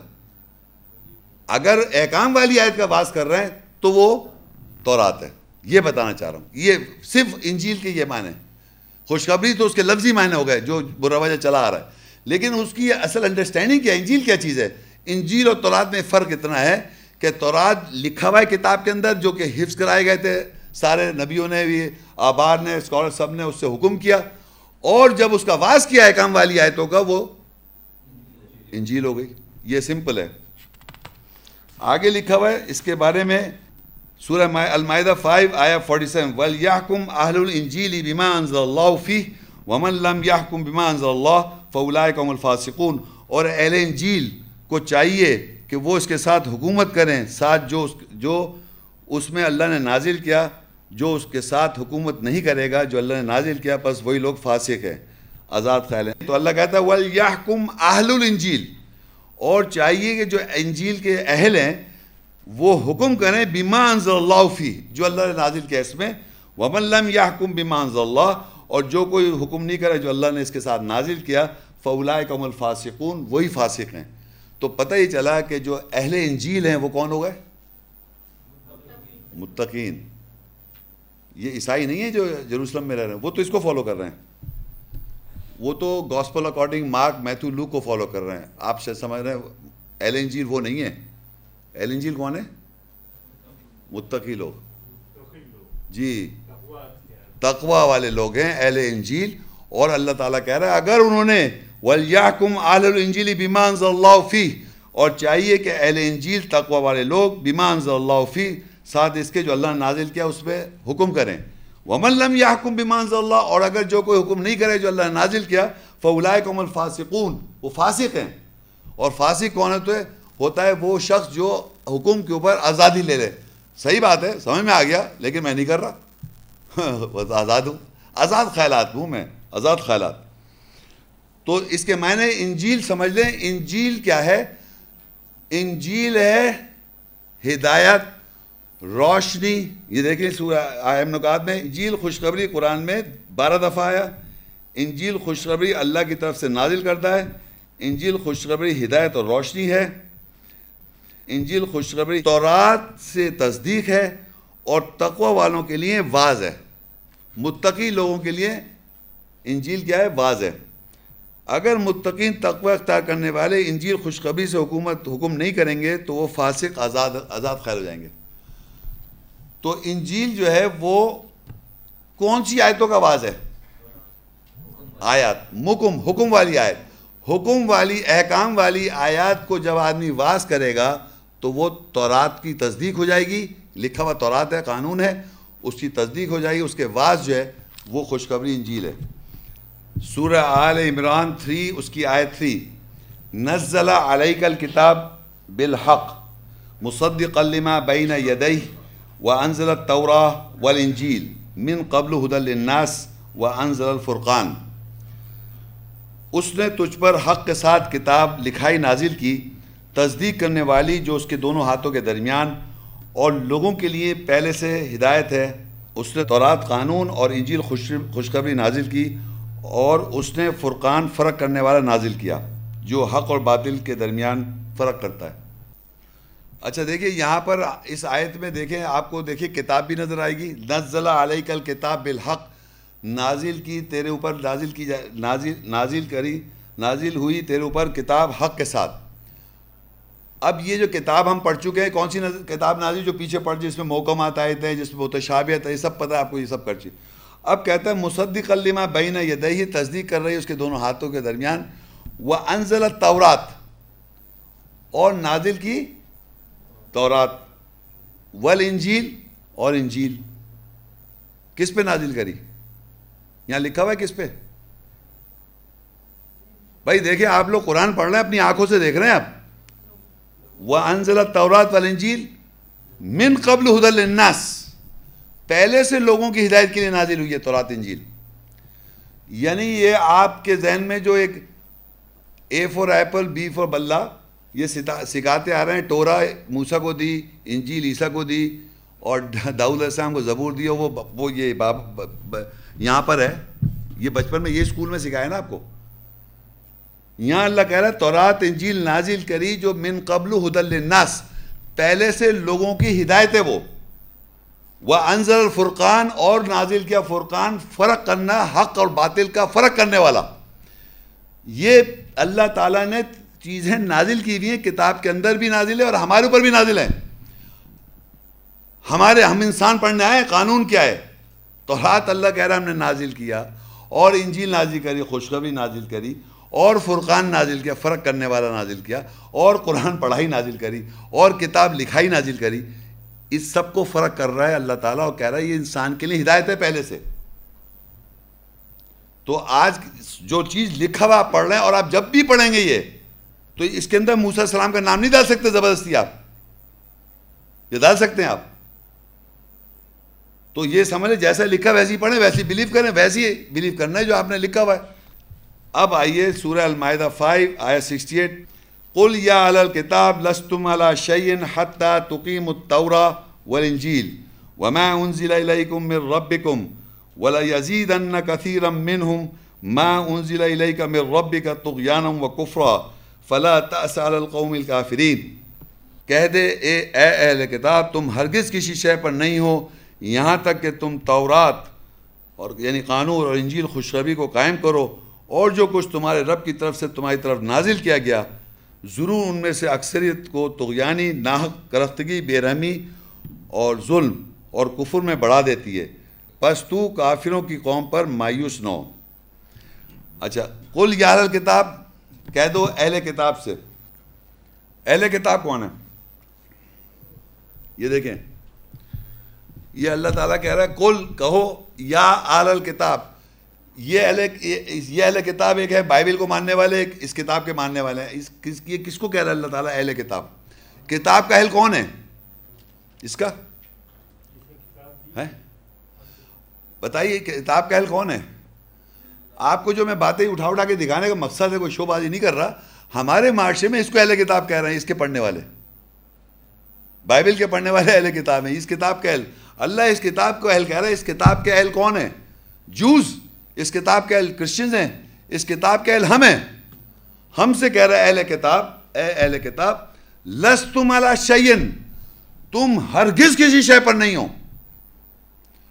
اگر احکام والی آیت کا واز کر رہے ہیں تو وہ تورات ہے. یہ بتانا چاہ رہا ہوں, یہ صرف انجیل کے یہ معنی ہے. خوشخبری تو اس کے لفظی معنی ہو گئے جو برا چلا آ رہا ہے, لیکن اس کی اصل انڈرسٹینڈنگ کیا ہے, انجیل کیا چیز ہے. انجیل اور تورات میں فرق اتنا ہے کہ تورات لکھا ہوا ہے کتاب کے اندر, جو کہ حفظ کرائے گئے تھے, سارے نبیوں نے بھی, آبار نے, اسکالر سب نے اس سے حکم کیا, اور جب اس کا واز کیا احکام والی آیتوں کا, وہ انجیل ہو گئی. یہ سمپل ہے. آگے لکھا ہوا ہے اس کے بارے میں سورہ المائدہ 5 آیہ 47, وَلْيَحْكُمْ أَهْلُ الْإِنْجِيلِ بِمَا أَنزَلَ اللَّهُ فِيهِ وَمَنْ لَمْ يَحْكُمْ بِمَا أَنزَلَ اللَّهُ فَأُولَٰئِكَ هُمُ الْفَاسِقُونَ. اور اہل انجیل کو چاہیے کہ وہ اس کے ساتھ حکومت کریں, ساتھ جو اس میں اللہ نے نازل کیا, جو اس کے ساتھ حکومت نہیں کرے گا جو اللہ نے نازل کیا, بس وہی لوگ فاسق ہیں, آزاد خیال ہیں. تو اللہ کہتا ہے وَلْيَحْكُمْ أَهْلُ الْإِنْجِيلِ, اور چاہیے کہ جو انجیل کے اہل ہیں وہ حکم کریں بما انزل اللہ فی, جو اللہ نے نازل کیا اس میں, ومن لم یحکم بما انزل اللہ, اور جو کوئی حکم نہیں کرے جو اللہ نے اس کے ساتھ نازل کیا, فاولئک هم الفاسقون, وہی فاسق ہیں. تو پتہ ہی چلا کہ جو اہل انجیل ہیں وہ کون ہو گئے, متقین. یہ عیسائی نہیں ہے جو جروسلم میں رہ رہے ہیں, وہ تو اس کو فالو کر رہے ہیں, وہ تو گاسپل اکارڈنگ مارک, میتھو, لوک کو فالو کر رہے ہیں. آپ سے سمجھ رہے ہیں اہل انجیل وہ نہیں ہے. اہل انجیل کون ہے, متقی لوگ, جی تقوی والے لوگ ہیں اہل انجیل. اور اللہ تعالیٰ کہہ رہا ہے اگر انہوں نے وَلْيَحْكُمْ أَهْلُ الْإِنْجِيلِ بِمَا أَنزَلَ اللَّهُ فِيهِ, اور چاہیے کہ اہل انجیل تقوی والے لوگ بِمَا أَنزَلَ اللَّهُ فِيهِ, ساتھ اس کے جو اللہ نے نازل کیا اس پہ حکم کریں. وَمَنْ لَمْ يَحْكُمْ بِمَا أَنزَلَ اللَّهُ, اور اگر جو کوئی حکم نہیں کرے جو اللہ نے نازل کیا, فَأُولَٰئِكَ هُمُ الْفَاسِقُونَ, وہ فاسق ہیں. اور فاسق کون ہوتا ہے وہ شخص جو حکم کے اوپر آزادی لے لے. صحیح بات ہے, سمجھ میں آ گیا, لیکن میں نہیں کر رہا, بس آزاد ہوں, آزاد خیالات ہوں میں, آزاد خیالات. تو اس کے معنی انجیل سمجھ لیں. انجیل کیا ہے, انجیل ہے ہدایت, روشنی. یہ دیکھیں سورہ آیہ نکات میں انجیل خوشخبری قرآن میں 12 دفعہ آیا. انجیل خوشخبری اللہ کی طرف سے نازل کرتا ہے. انجیل خوشخبری ہدایت اور روشنی ہے. انجیل خوشخبری تورات سے تصدیق ہے, اور تقوی والوں کے لیے واز ہے. متقی لوگوں کے لیے انجیل کیا ہے, واز ہے. اگر متقین تقوی اختیار کرنے والے انجیل خوشخبری سے حکم نہیں کریں گے تو وہ فاسق آزاد خیر ہو جائیں گے. تو انجیل جو ہے وہ کون سی آیتوں کا واز ہے, آیات, حکم والی آیت. حکم والی احکام والی آیات کو جب آدمی واز کرے گا تو وہ تورات کی تصدیق ہو جائے گی. لکھا ہوا تورات ہے, قانون ہے, اس کی تصدیق ہو جائے گی. اس کے واز جو ہے وہ خوشخبری انجیل ہے. سورہ آل عمران 3 اس کی آیت 3, نزل علیک الکتاب بالحق مصدقا لما بین یدیہ وانزل التوراۃ والانجیل من قبل ھدی للناس وانزل الفرقان. اس نے تجھ پر حق کے ساتھ کتاب لکھائی نازل کی، تصدیق کرنے والی جو اس کے دونوں ہاتھوں کے درمیان، اور لوگوں کے لیے پہلے سے ہدایت ہے۔ اس نے تورات قانون اور انجیل خوشخبری نازل کی، اور اس نے فرقان فرق کرنے والا نازل کیا جو حق اور باطل کے درمیان فرق کرتا ہے۔ اچھا دیکھیں یہاں پر اس آیت میں دیکھیں، آپ کو دیکھیں کتاب بھی نظر آئے گی، نزل علیک الکتاب بالحق، نازل کی تیرے اوپر، نازل ہوئی تیرے اوپر کتاب حق کے ساتھ۔ اب یہ جو کتاب ہم پڑھ چکے ہیں، کون سی کتاب نازل؟ جو پیچھے پڑھ، جس میں محکمات آیتیں ہیں، جس میں متشابہات ہے، یہ سب پتہ ہے آپ کو، یہ سب کر چکی۔ اب کہتا ہے مصدقا لما بین یدیہ، تصدیق کر رہی ہے اس کے دونوں ہاتھوں کے درمیان، وانزل التوراۃ، اور نازل کی تورات، والانجیل، اور انجیل۔ کس پہ نازل کری؟ یہاں لکھا ہوا ہے کس پہ؟ بھائی دیکھیں، آپ لوگ قرآن پڑھ رہے ہیں، اپنی آنکھوں سے دیکھ رہے ہیں آپ۔ وَأَنزَلَ التَّوْرَاةَ وَالْإِنْجِيلَ مِنْ قَبْلُ هُدًى لِلنَّاسِ، پہلے سے لوگوں کی ہدایت کے لیے نازل ہوئی ہے تورات انجیل۔ یعنی یہ آپ کے ذہن میں جو ایک اے فور ایپل، بی فور بلہ، یہ سکھاتے آ رہے ہیں، ٹورا موسیٰ کو دی، انجیل عیسیٰ کو دی، اور داؤد علیہ السلام کو زبور دیا، وہ یہ یہاں پر ہے، یہ بچپن میں یہ اسکول میں سکھایا نا آپ کو۔ یہاں اللہ کہہ رہا ہے تورات انجیل نازل کری جو من قبل ہدی للناس، پہلے سے لوگوں کی ہدایت ہے وہ۔ وانزل الفرقان، اور نازل کیا فرقان، فرق کرنا، حق اور باطل کا فرق کرنے والا۔ یہ اللہ تعالیٰ نے چیزیں نازل کی ہوئی ہیں، کتاب کے اندر بھی نازل ہے اور ہمارے اوپر بھی نازل ہے۔ ہم انسان پڑھنے آئے، قانون کیا ہے؟ تورات اللہ کہہ رہا ہے ہم نے نازل کیا، اور انجیل نازل کری، خوشخبری نازل کری، اور فرقان نازل کیا، فرق کرنے والا نازل کیا، اور قرآن پڑھائی نازل کری، اور کتاب لکھائی نازل کری۔ اس سب کو فرق کر رہا ہے اللہ تعالیٰ، اور کہہ رہا ہے یہ انسان کے لیے ہدایت ہے پہلے سے۔ تو آج جو چیز لکھا ہوا آپ پڑھ رہے ہیں، اور آپ جب بھی پڑھیں گے یہ، تو اس کے اندر موسیٰ علیہ السلام کا نام نہیں ڈال سکتے زبردستی آپ، یہ ڈال سکتے ہیں آپ؟ تو یہ سمجھ لیں جیسا لکھا ویسی پڑھیں، ویسی بلیو کریں، ویسی بلیو کرنا ہے جو آپ نے لکھا ہوا ہے۔ اب آئیے سورہ المائدہ 5 آیت 68، قُلْ يَا أَهْلَ الْكِتَابِ لَسْتُمْ عَلَىٰ شَيْءٍ حَتَّىٰ تُقِيمُوا التَّوْرَاةَ وَالْإِنْجِيلَ وَمَا أُنزِلَ إِلَيْكُم مِّن رَّبِّكُمْ وَلَيَزِيدَنَّ كَثِيرًا مِّنْهُم مَّا أُنزِلَ إِلَيْكَ مِن رَّبِّكَ طُغْيَانًا وَكُفْرًا فَلَا تَأْسَ عَلَى الْقَوْمِ الْكَافِرِينَ۔ کہہ دے اے اہل کتاب، تم ہرگز کسی شے پر نہیں ہو یہاں تک کہ تم تورات، اور یعنی قانون اور انجیل خوشخبری کو قائم کرو، اور جو کچھ تمہارے رب کی طرف سے تمہاری طرف نازل کیا گیا، ضرور ان میں سے اکثریت کو طغیانی، ناحق کرختگی، بے رحمی اور ظلم اور کفر میں بڑھا دیتی ہے، پس تو کافروں کی قوم پر مایوس نہ ہو۔ اچھا، قل یا اہل الکتاب، کہہ دو اہل کتاب سے۔ اہل کتاب کون ہے؟ یہ دیکھیں، یہ اللہ تعالیٰ کہہ رہا ہے قل، کہو یا اہل الکتاب۔ یہ اہل کتاب ایک ہے بائبل کو ماننے والے، ایک اس کتاب کے ماننے والے ہیں۔ یہ کس کو کہہ رہا ہے اللہ تعالیٰ اہل کتاب؟ کتاب کا اہل کون ہے اس کا؟ ہے بتائیے، کتاب کا اہل کون ہے؟ آپ کو جو میں باتیں اٹھا کے دکھانے کا مقصد ہے، کوئی شو بازی نہیں کر رہا، ہمارے معاشرے میں اس کو اہل کتاب کہہ رہے ہیں، اس کے پڑھنے والے، بائبل کے پڑھنے والے اہل کتاب ہیں، اس کتاب کا اہل۔ اللہ اس کتاب کو اہل کہہ رہا ہے۔ اس کتاب کے اہل کون ہیں؟ جوز۔ اس کتاب کے اہل کرسچنز ہیں۔ اس کتاب کے اہل ہم ہیں۔ ہم سے کہہ رہا ہے اہل کتاب، اے اہل کتاب، لستم علی شیء، تم ہرگز کسی شے پر نہیں ہو،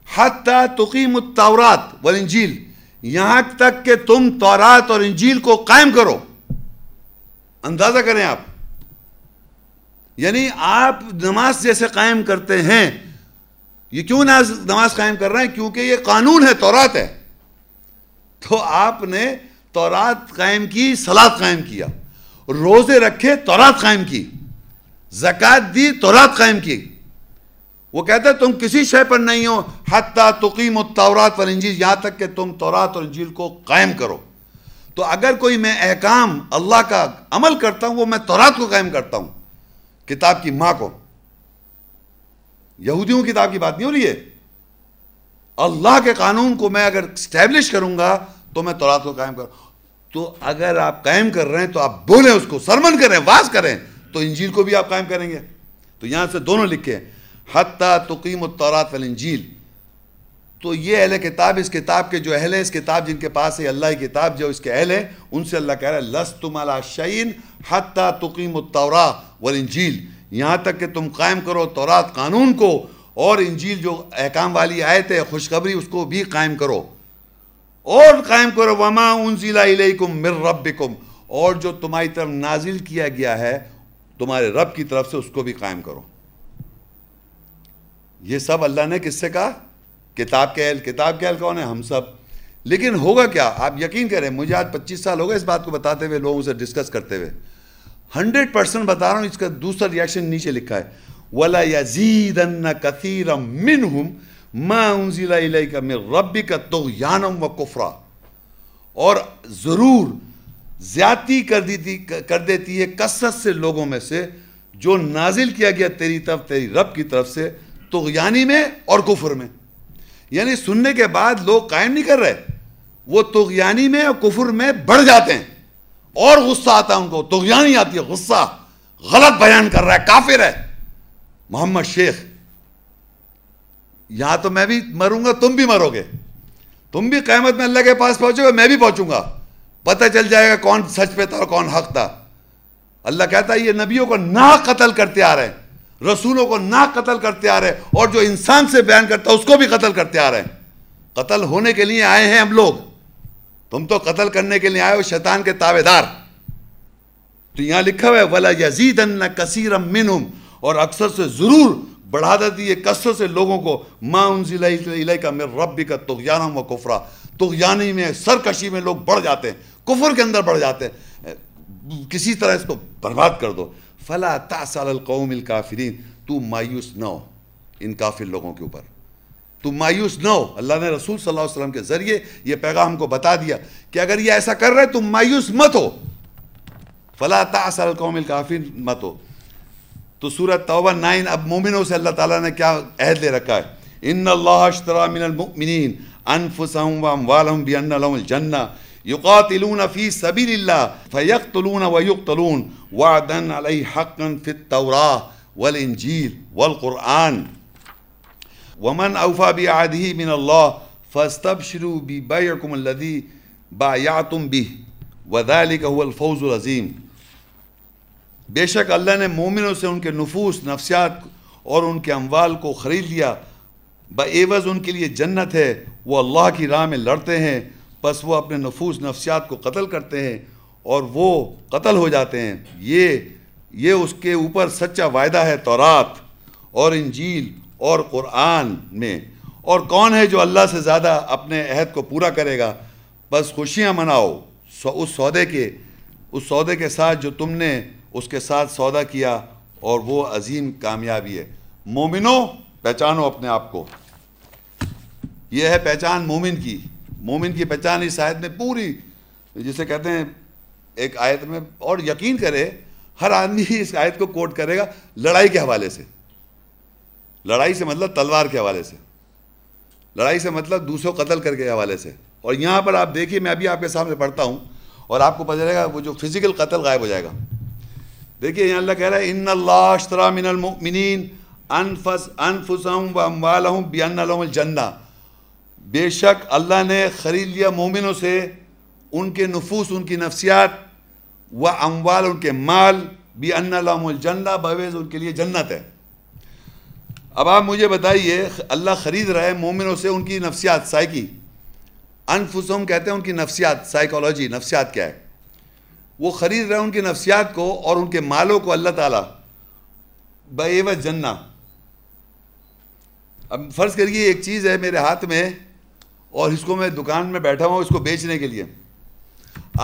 حتی تقیموا التوراۃ والانجیل، یہاں تک کہ تم تورات اور انجیل کو قائم کرو۔ اندازہ کریں آپ، یعنی آپ نماز جیسے قائم کرتے ہیں، یہ کیوں نماز قائم کر رہے ہیں؟ کیونکہ یہ قانون ہے، تورات ہے۔ تو آپ نے تورات قائم کی، صلاۃ قائم کیا، روزے رکھے، تورات قائم کی، زکوٰۃ دی، تورات قائم کی۔ وہ کہتا ہے تم کسی شے پر نہیں ہو حتی تقیموا التوراۃ والانجیل، یہاں تک کہ تم تورات اور انجیل کو قائم کرو۔ تو اگر کوئی میں احکام اللہ کا عمل کرتا ہوں، وہ میں تورات کو قائم کرتا ہوں، کتاب کی ماں کو۔ یہودیوں کی کتاب کی بات نہیں ہو رہی ہے، اللہ کے قانون کو میں اگر اسٹیبلش کروں گا تو میں تورات کو قائم کروں۔ تو اگر آپ قائم کر رہے ہیں تو آپ بولیں اس کو، سرمن کریں، واز کریں، تو انجیل کو بھی آپ قائم کریں گے. تو یہاں سے دونوں لکھے حتیٰ تقیم التوراۃ والانجیل. تو یہ اہل کتاب، اس کتاب کے جو اہل ہیں، اس کتاب جن کے پاس ہے اللہ کی کتاب جو اس کے اہل ہیں، ان سے اللہ کہہ رہا ہے لستم علی شیء حتیٰ تقیموا التوراۃ والانجیل، یہاں تک کہ تم قائم کرو تورات قانون کو، اور انجیل جو احکام والی آیت ہے، خوشخبری، اس کو بھی قائم کرو. اور قائم کرو وما انزل الیکم من ربکم، اور جو تمہاری طرف نازل کیا گیا ہے تمہارے رب کی طرف سے، اس کو بھی قائم کرو. یہ سب اللہ نے کس سے کہا؟ کتاب کے اہل. کتاب کے اہل کون ہے؟ ہم سب. لیکن ہوگا کیا؟ آپ یقین کریں، مجھے آج 25 سال ہو گئے اس بات کو بتاتے ہوئے، لوگوں سے ڈسکس کرتے ہوئے. 100% بتا رہا ہوں. اس کا دوسرا ریاکشن نیچے لکھا ہے وَلَا يَزِيدَنَّ كَثِيرًا مِّنْهُمْ مَا أُنزِلَ إِلَيْكَ مِن رَبِّكَ طُغْيَانًا وَكُفْرًا. اور ضرور زیادتی کر دیتی ہے کثرت سے لوگوں میں سے جو نازل کیا گیا تیری طرف، تیری رب کی طرف سے، طغیانی میں اور کفر میں. یعنی سننے کے بعد لوگ قائم نہیں کر رہے، وہ طغیانی میں اور کفر میں بڑھ جاتے ہیں، اور غصہ آتا ہے ان کو. طغیانی آتی ہے، غصہ، غلط بیان کر رہا ہے، کافر ہے. محمد شیخ، یہاں تو میں بھی مروں گا، تم بھی مرو گے، تم بھی قیامت میں اللہ کے پاس پہنچو گے، میں بھی پہنچوں گا. پتہ چل جائے گا کون سچ پہ تھا اور کون حق تھا. اللہ کہتا ہے یہ نبیوں کو ناحق قتل کرتے آ رہے ہیں، رسولوں کو ناحق قتل کرتے آ رہے ہیں، اور جو انسان سے بیان کرتا ہے اس کو بھی قتل کرتے آ رہے ہیں. قتل ہونے کے لیے آئے ہیں ہم لوگ، تم تو قتل کرنے کے لیے آئے ہو، شیطان کے تابع دار. تو یہاں لکھا ہوا ہے وَلَا يَزِيدَنَّ كَثِيرًا مِّنْهُمْ، اور اکثر سے ضرور بڑھا دیتی ہے کثرت سے لوگوں کو مَا أُنزِلَ إِلَيْكَ مِن رَبِّكَ طُغْيَانًا وَكُفْرًا. طغیانی میں، سرکشی میں لوگ بڑھ جاتے ہیں، کفر کے اندر بڑھ جاتے ہیں. کسی طرح اس کو برباد کر دو. فَلَا تَعْسَ عَلَى الْقَوْمِ الْكَافِرِينَ، تو مایوس نہ ہو ان کافر لوگوں کے اوپر، تو مایوس نہ ہو. اللہ نے رسول صلی اللہ علیہ وسلم کے ذریعے یہ پیغام ہم کو بتا دیا کہ اگر یہ ایسا کر رہے تم مایوس مت ہو. فَلَا تَعْسَ عَلَى الْقَوْمِ الْكَافِرِينَ مت ہو. تو سورہ توبہ 9 اب مومنوں سے اللہ تعالیٰ نے کیا عہد لے رکھا ہے؟ ان اللہ اشترى من المؤمنین انفسهم واموالهم بان لهم الجنہ یقاتلون فی سبیل اللہ فیقتلون ویقتلون وعدا علیہ حقا فی التوراۃ والانجیل والقرآن ومن اوفى بعہدہ من اللہ فاستبشروا ببیعکم الذی بایعتم بہ وذلک هو الفوز العظیم. بے شک اللہ نے مومنوں سے ان کے نفوس، نفسیات اور ان کے اموال کو خرید لیا، بعوض ان کے لیے جنت ہے. وہ اللہ کی راہ میں لڑتے ہیں، پس وہ اپنے نفوس، نفسیات کو قتل کرتے ہیں اور وہ قتل ہو جاتے ہیں. یہ اس کے اوپر سچا وعدہ ہے تورات اور انجیل اور قرآن میں. اور کون ہے جو اللہ سے زیادہ اپنے عہد کو پورا کرے گا؟ بس خوشیاں مناؤ اس سودے کے ساتھ جو تم نے اس کے ساتھ سودا کیا، اور وہ عظیم کامیابی ہے. مومنوں، پہچانو اپنے آپ کو. یہ ہے پہچان مومن کی. مومن کی پہچان اس آیت میں پوری، جسے کہتے ہیں ایک آیت میں. اور یقین کرے ہر آدمی اس آیت کو کوٹ کرے گا لڑائی کے حوالے سے. لڑائی سے مطلب تلوار کے حوالے سے، لڑائی سے مطلب دوسروں قتل کر کے حوالے سے. اور یہاں پر آپ دیکھیے، میں ابھی آپ کے سامنے پڑھتا ہوں اور آپ کو پتہ چلے گا وہ جو فزیکل قتل غائب ہو جائے گا. دیکھیے یہاں اللہ کہہ رہا ہے ان اللہ اشترى من المؤمنین انفسهم واموالهم بان لهم الجنہ. بے شک اللہ نے خرید لیا مومنوں سے ان کے نفوس، ان کی نفسیات، و اموال، ان کے مال، بان لهم الجنہ، بعوض ان کے لیے جنت ہے. اب آپ مجھے بتائیے، اللہ خرید رہا ہے مومنوں سے ان کی نفسیات، سائیکی. انفسهم کہتے ہیں ان کی نفسیات، سائیکالوجی، نفسیات کیا ہے. وہ خرید رہے ہیں ان کی نفسیات کو اور ان کے مالوں کو اللہ تعالیٰ بعوض جنہ. اب فرض کریے ایک چیز ہے میرے ہاتھ میں اور اس کو میں دکان میں بیٹھا ہوں اس کو بیچنے کے لیے.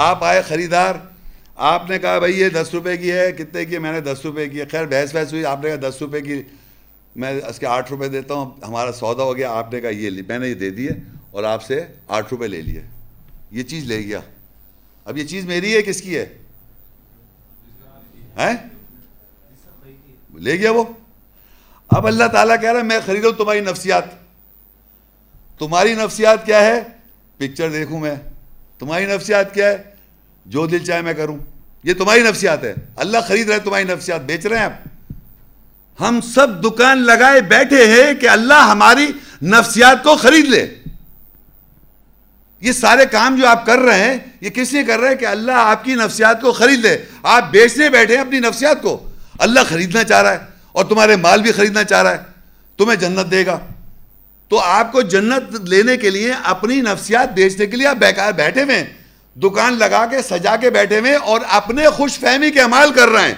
آپ آئے خریدار، آپ نے کہا بھائی یہ 10 روپے کی ہے. کتنے کی ہے؟ میں نے 10 روپے کی ہے. خیر بحث ہوئی، آپ نے کہا 10 روپے کی، میں اس کے 8 روپے دیتا ہوں. ہمارا سودا ہو گیا. آپ نے کہا یہ لی، میں نے یہ دے دیے اور آپ سے 8 روپے لے لیے. یہ چیز لے گیا. اب یہ چیز میری ہے، کس کی ہے؟ لے گیا وہ. اب اللہ تعالیٰ کہہ رہا ہے میں خریدوں تمہاری نفسیات. تمہاری نفسیات کیا ہے؟ پکچر دیکھوں میں. تمہاری نفسیات کیا ہے؟ جو دل چاہے میں کروں. یہ تمہاری نفسیات ہے. اللہ خرید رہا ہے تمہاری نفسیات, بیچ رہے ہیں آپ. ہم سب دکان لگائے بیٹھے ہیں کہ اللہ ہماری نفسیات کو خرید لے. یہ سارے کام جو آپ کر رہے ہیں یہ کس لیے کر رہے ہیں؟ کہ اللہ آپ کی نفسیات کو خرید لے. آپ بیچنے بیٹھے ہیں اپنی نفسیات کو, اللہ خریدنا چاہ رہا ہے اور تمہارے مال بھی خریدنا چاہ رہا ہے, تمہیں جنت دے گا. تو آپ کو جنت لینے کے لیے اپنی نفسیات بیچنے کے لیے آپ بیکار بیٹھے ہوئے ہیں, دکان لگا کے سجا کے بیٹھے ہوئے اور اپنے خوش فہمی کے اعمال کر رہے ہیں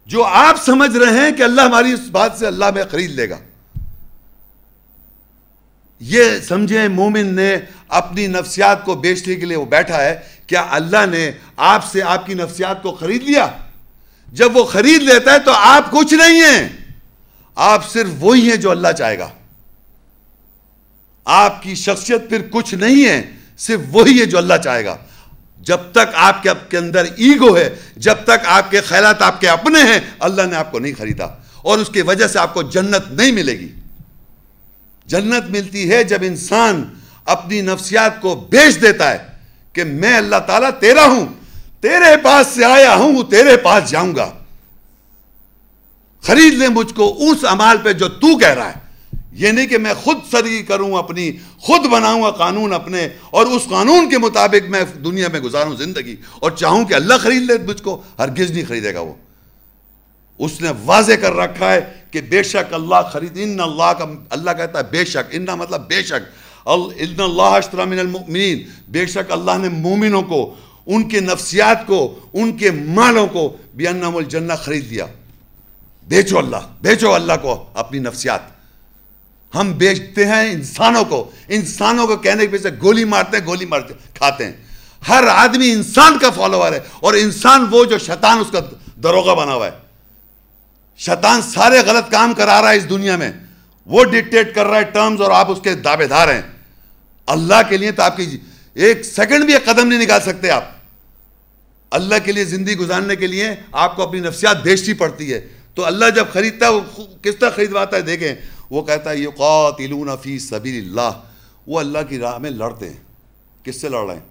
جو آپ سمجھ رہے ہیں کہ اللہ ہماری اس بات سے اللہ میں خرید لے گا. یہ سمجھیں مومن نے اپنی نفسیات کو بیچنے کے لیے وہ بیٹھا ہے. کیا اللہ نے آپ سے آپ کی نفسیات کو خرید لیا؟ جب وہ خرید لیتا ہے تو آپ کچھ نہیں ہیں, آپ صرف وہی ہیں جو اللہ چاہے گا. آپ کی شخصیت پھر کچھ نہیں ہے, صرف وہی ہے جو اللہ چاہے گا. جب تک آپ کے اندر ایگو ہے, جب تک آپ کے خیالات آپ کے اپنے ہیں, اللہ نے آپ کو نہیں خریدا اور اس کی وجہ سے آپ کو جنت نہیں ملے گی. جنت ملتی ہے جب انسان اپنی نفسیات کو بیچ دیتا ہے کہ میں اللہ تعالیٰ تیرا ہوں, تیرے پاس سے آیا ہوں, تیرے پاس جاؤں گا, خرید لے مجھ کو اس عمال پہ جو تو کہہ رہا ہے. یہ نہیں کہ میں خود سری کروں اپنی, خود بناؤں گا قانون اپنے اور اس قانون کے مطابق میں دنیا میں گزاروں زندگی اور چاہوں کہ اللہ خرید لے مجھ کو. ہرگز نہیں خریدے گا وہ. اس نے واضح کر رکھا ہے کہ بے شک اللہ خرید, ان اللہ کا, اللہ کہتا ہے بے شک, انہ مطلب بے شک, ان اللہ اشتری من المؤمنین, بے شک اللہ نے مومنوں کو, ان کے نفسیات کو, ان کے مالوں کو بانہم الجنہ خرید لیا. بیچو اللہ کو اپنی نفسیات. ہم بیچتے ہیں انسانوں کو کہنے کے پیچھے گولی مارتے کھاتے ہیں. ہر آدمی انسان کا فالوور ہے اور انسان وہ جو شیطان اس کا دروغہ بنا ہوا ہے. شیطان سارے غلط کام کرا رہا ہے اس دنیا میں, وہ ڈکٹیٹ کر رہا ہے ٹرمز اور آپ اس کے دعوے دار ہیں. اللہ کے لیے تو آپ کی ایک سیکنڈ بھی ایک قدم نہیں نکال سکتے آپ. اللہ کے لیے زندگی گزارنے کے لیے آپ کو اپنی نفسیات بیچنی پڑتی ہے. تو اللہ جب خریدتا ہے وہ کس طرح خریدواتا ہے دیکھیں, وہ کہتا ہے یقاتلون فی سبیل اللہ, وہ اللہ کی راہ میں لڑتے ہیں. کس سے لڑ رہے ہیں؟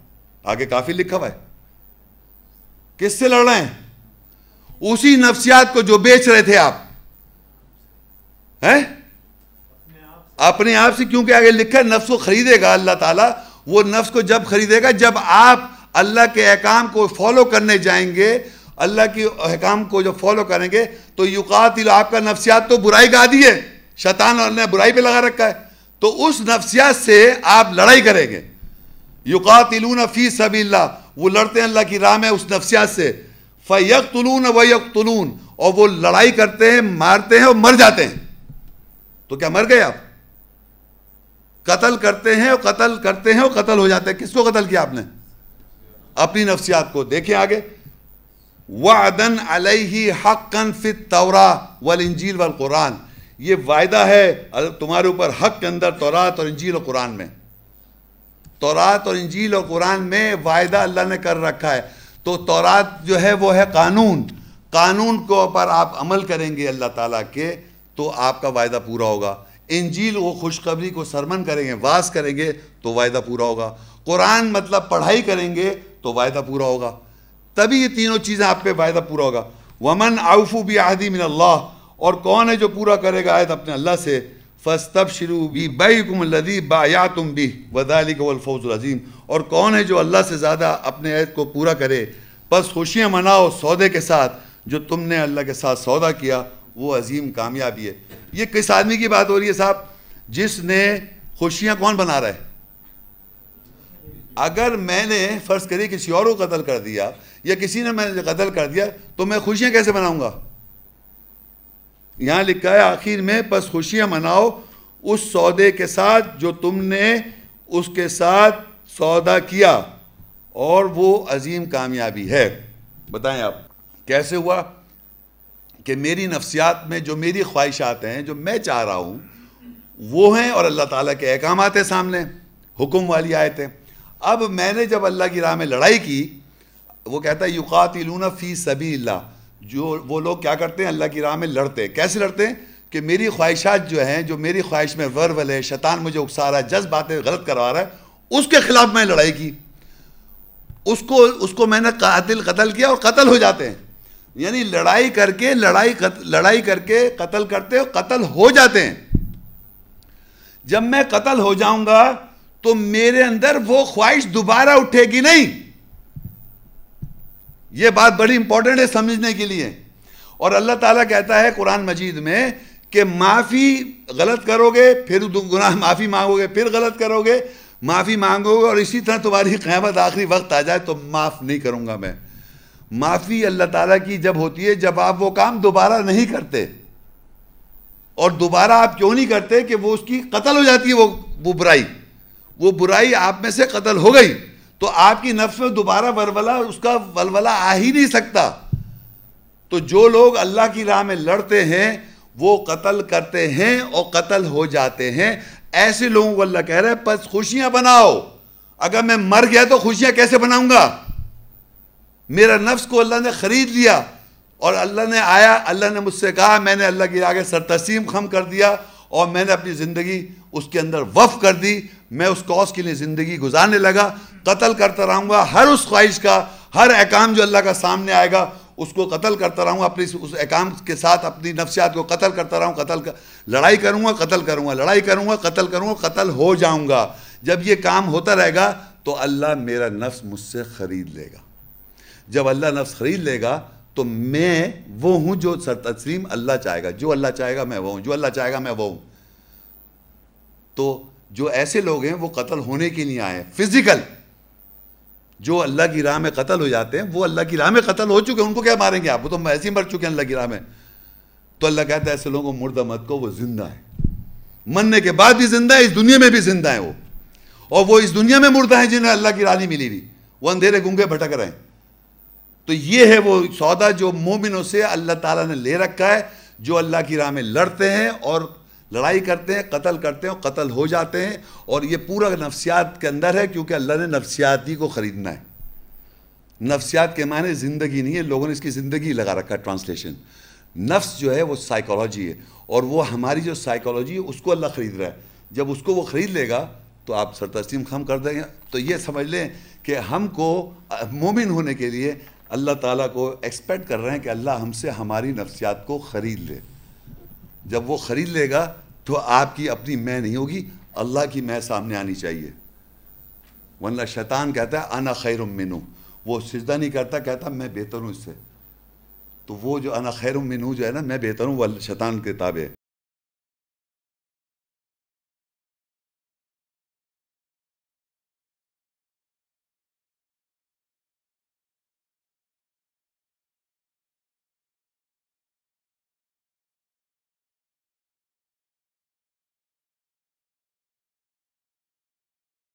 آگے کافی لکھا ہوا ہے. کس سے لڑ رہے ہیں؟ اسی نفسیات کو جو بیچ رہے تھے آپ, ہیں اپنے آپ سے. کیونکہ آگے لکھا ہے نفس کو خریدے گا اللہ تعالیٰ. وہ نفس کو جب خریدے گا جب آپ اللہ کے احکام کو فالو کرنے جائیں گے, اللہ کی احکام کو جو فالو کریں گے تو یقاتل, آپ کا نفسیات تو برائی کا عادی ہے, شیطان نے برائی پہ لگا رکھا ہے, تو اس نفسیات سے آپ لڑائی کریں گے. یقاتلون فی سبیل اللہ, وہ لڑتے ہیں اللہ کی راہ میں اس نفسیات سے. فیقتلون ویقتلون, اور وہ لڑائی کرتے ہیں, مارتے ہیں اور مر جاتے ہیں. تو کیا مر گئے آپ؟ قتل کرتے ہیں اور قتل ہو جاتے ہیں. کس کو قتل کیا آپ نے؟ اپنی نفسیات کو. دیکھیں آگے, وعدن علیہ حقا فی التوراۃ والانجیل والقرآن, یہ وعدہ ہے تمہارے اوپر حق کے اندر تورات اور انجیل اور قرآن میں. تورات اور انجیل اور قرآن میں وعدہ اللہ نے کر رکھا ہے. تو تورات جو ہے وہ ہے قانون کو اوپر آپ عمل کریں گے اللہ تعالیٰ کے تو آپ کا وعدہ پورا ہوگا. انجیل وہ خوشخبری کو سرمن کریں گے, واز کریں گے تو وعدہ پورا ہوگا. قرآن مطلب پڑھائی کریں گے تو وعدہ پورا ہوگا. تبھی یہ تینوں چیزیں آپ پہ وعدہ پورا ہوگا. ومن اوفوا بعہدی من اللہ, اور کون ہے جو پورا کرے گا عہد اپنے اللہ سے. فاستبشروا ببیعکم الذی بایعتم بہ وذلک هو الفوز العظیم, اور کون ہے جو اللہ سے زیادہ اپنے عہد کو پورا کرے. پس خوشیاں مناؤ سودے کے ساتھ جو تم نے اللہ کے ساتھ سودا کیا, وہ عظیم کامیابی ہے. یہ کس آدمی کی بات ہو رہی ہے صاحب؟ جس نے خوشیاں کون بنا رہا ہے؟ اگر میں نے فرض کری کسی اور کو قتل کر دیا یا کسی نے میں قتل کر دیا تو میں خوشیاں کیسے مناؤں گا؟ یہاں لکھا ہے آخر میں, پس خوشیاں مناؤ اس سودے کے ساتھ جو تم نے اس کے ساتھ سودا کیا, اور وہ عظیم کامیابی ہے. بتائیں آپ کیسے ہوا کہ میری نفسیات میں جو میری خواہشات ہیں, جو میں چاہ رہا ہوں وہ ہیں, اور اللہ تعالیٰ کے احکامات ہیں سامنے, حکم والی آیتیں. اب میں نے جب اللہ کی راہ میں لڑائی کی, وہ کہتا ہے یقاتلون فی سبیل اللہ, جو وہ لوگ کیا کرتے ہیں اللہ کی راہ میں لڑتے ہیں. کیسے لڑتے ہیں؟ کہ میری خواہشات جو ہیں, جو میری خواہش میں ورول ہے, شیطان مجھے اکسا رہا ہے, جذب باتیں غلط کروا رہا ہے, اس کے خلاف میں لڑائی کی. اس کو میں نے قتل کیا اور قتل ہو جاتے ہیں. یعنی لڑائی کر کے قتل کرتے قتل ہو جاتے ہیں. جب میں قتل ہو جاؤں گا تو میرے اندر وہ خواہش دوبارہ اٹھے گی نہیں. یہ بات بڑی امپورٹنٹ ہے سمجھنے کے لیے. اور اللہ تعالیٰ کہتا ہے قرآن مجید میں کہ معافی غلط کرو گے پھر گناہ معافی مانگو گے، پھر غلط کرو گے معافی مانگو گے، اور اسی طرح تمہاری قیامت آخری وقت آ جائے تو معاف نہیں کروں گا میں. معافی اللہ تعالیٰ کی جب ہوتی ہے جب آپ وہ کام دوبارہ نہیں کرتے. اور دوبارہ آپ کیوں نہیں کرتے کہ وہ اس کی قتل ہو جاتی ہے، وہ برائی آپ میں سے قتل ہو گئی تو آپ کی نفس میں دوبارہ اس کا ولولہ آ ہی نہیں سکتا. تو جو لوگ اللہ کی راہ میں لڑتے ہیں وہ قتل کرتے ہیں اور قتل ہو جاتے ہیں. ایسے لوگوں کو اللہ کہہ رہا ہے پس خوشیاں بناؤ. اگر میں مر گیا تو خوشیاں کیسے بناؤں گا؟ میرا نفس کو اللہ نے خرید لیا اور اللہ نے مجھ سے کہا، میں نے اللہ کے آگے سر تسلیم خم کر دیا اور میں نے اپنی زندگی اس کے اندر وقف کر دی. میں اس کاز کے لیے زندگی گزارنے لگا. قتل کرتا رہوں گا ہر اس خواہش کا، ہر احکام جو اللہ کا سامنے آئے گا اس کو قتل کرتا رہوں گا. اپنی اس احکام کے ساتھ اپنی نفسیات کو قتل کرتا رہوں، لڑائی کروں گا، قتل کروں گا، لڑائی کروں گا، قتل کروں گا، قتل ہو جاؤں گا. جب یہ کام ہوتا رہے گا تو اللہ میرا نفس مجھ سے خرید لے گا. جب اللہ نفس خرید لے گا تو میں وہ ہوں جو سر تسلیم اللہ چاہے گا. جو اللہ چاہے گا میں وہ ہوں، جو اللہ چاہے گا میں وہ ہوں. تو جو ایسے لوگ ہیں وہ قتل ہونے کے لیے آئے ہیں فزیکل. جو اللہ کی راہ میں قتل ہو جاتے ہیں وہ اللہ کی راہ میں قتل ہو چکے ہیں، ان کو کیا ماریں گے آپ؟ وہ تو ایسے ہی مر چکے ہیں اللہ کی راہ میں. تو اللہ کہتا ہے ایسے لوگوں کو مردہ مت کو، وہ زندہ ہے، مرنے کے بعد بھی زندہ ہے، اس دنیا میں بھی زندہ ہے وہ. اور وہ اس دنیا میں مردہ ہیں جنہیں اللہ کی راہ نہیں ملی ہوئی، وہ اندھیرے گنگے بھٹک رہے ہیں. تو یہ ہے وہ سودا جو مومنوں سے اللہ تعالیٰ نے لے رکھا ہے، جو اللہ کی راہ میں لڑتے ہیں اور لڑائی کرتے ہیں، قتل کرتے ہیں اور قتل ہو جاتے ہیں. اور یہ پورا نفسیات کے اندر ہے کیونکہ اللہ نے نفسیاتی کو خریدنا ہے. نفسیات کے معنی زندگی نہیں ہے، لوگوں نے اس کی زندگی لگا رکھا ہے ٹرانسلیشن. نفس جو ہے وہ سائیکالوجی ہے اور وہ ہماری جو سائیکالوجی ہے اس کو اللہ خرید رہا ہے. جب اس کو وہ خرید لے گا تو آپ سر تسلیم خم کر دیں گے. تو یہ سمجھ لیں کہ ہم کو مومن ہونے کے لیے اللہ تعالیٰ کو ایکسپیکٹ کر رہے ہیں کہ اللہ ہم سے ہماری نفسیات کو خرید لے. جب وہ خرید لے گا تو آپ کی اپنی میں نہیں ہوگی، اللہ کی میں سامنے آنی چاہیے. ورنہ شیطان کہتا ہے انا خیر منہ، وہ سجدہ نہیں کرتا، کہتا میں بہتر ہوں اس سے. تو وہ جو انا خیر منہ جو ہے نا، میں بہتر ہوں، وہ شیطان کے تابع ہے.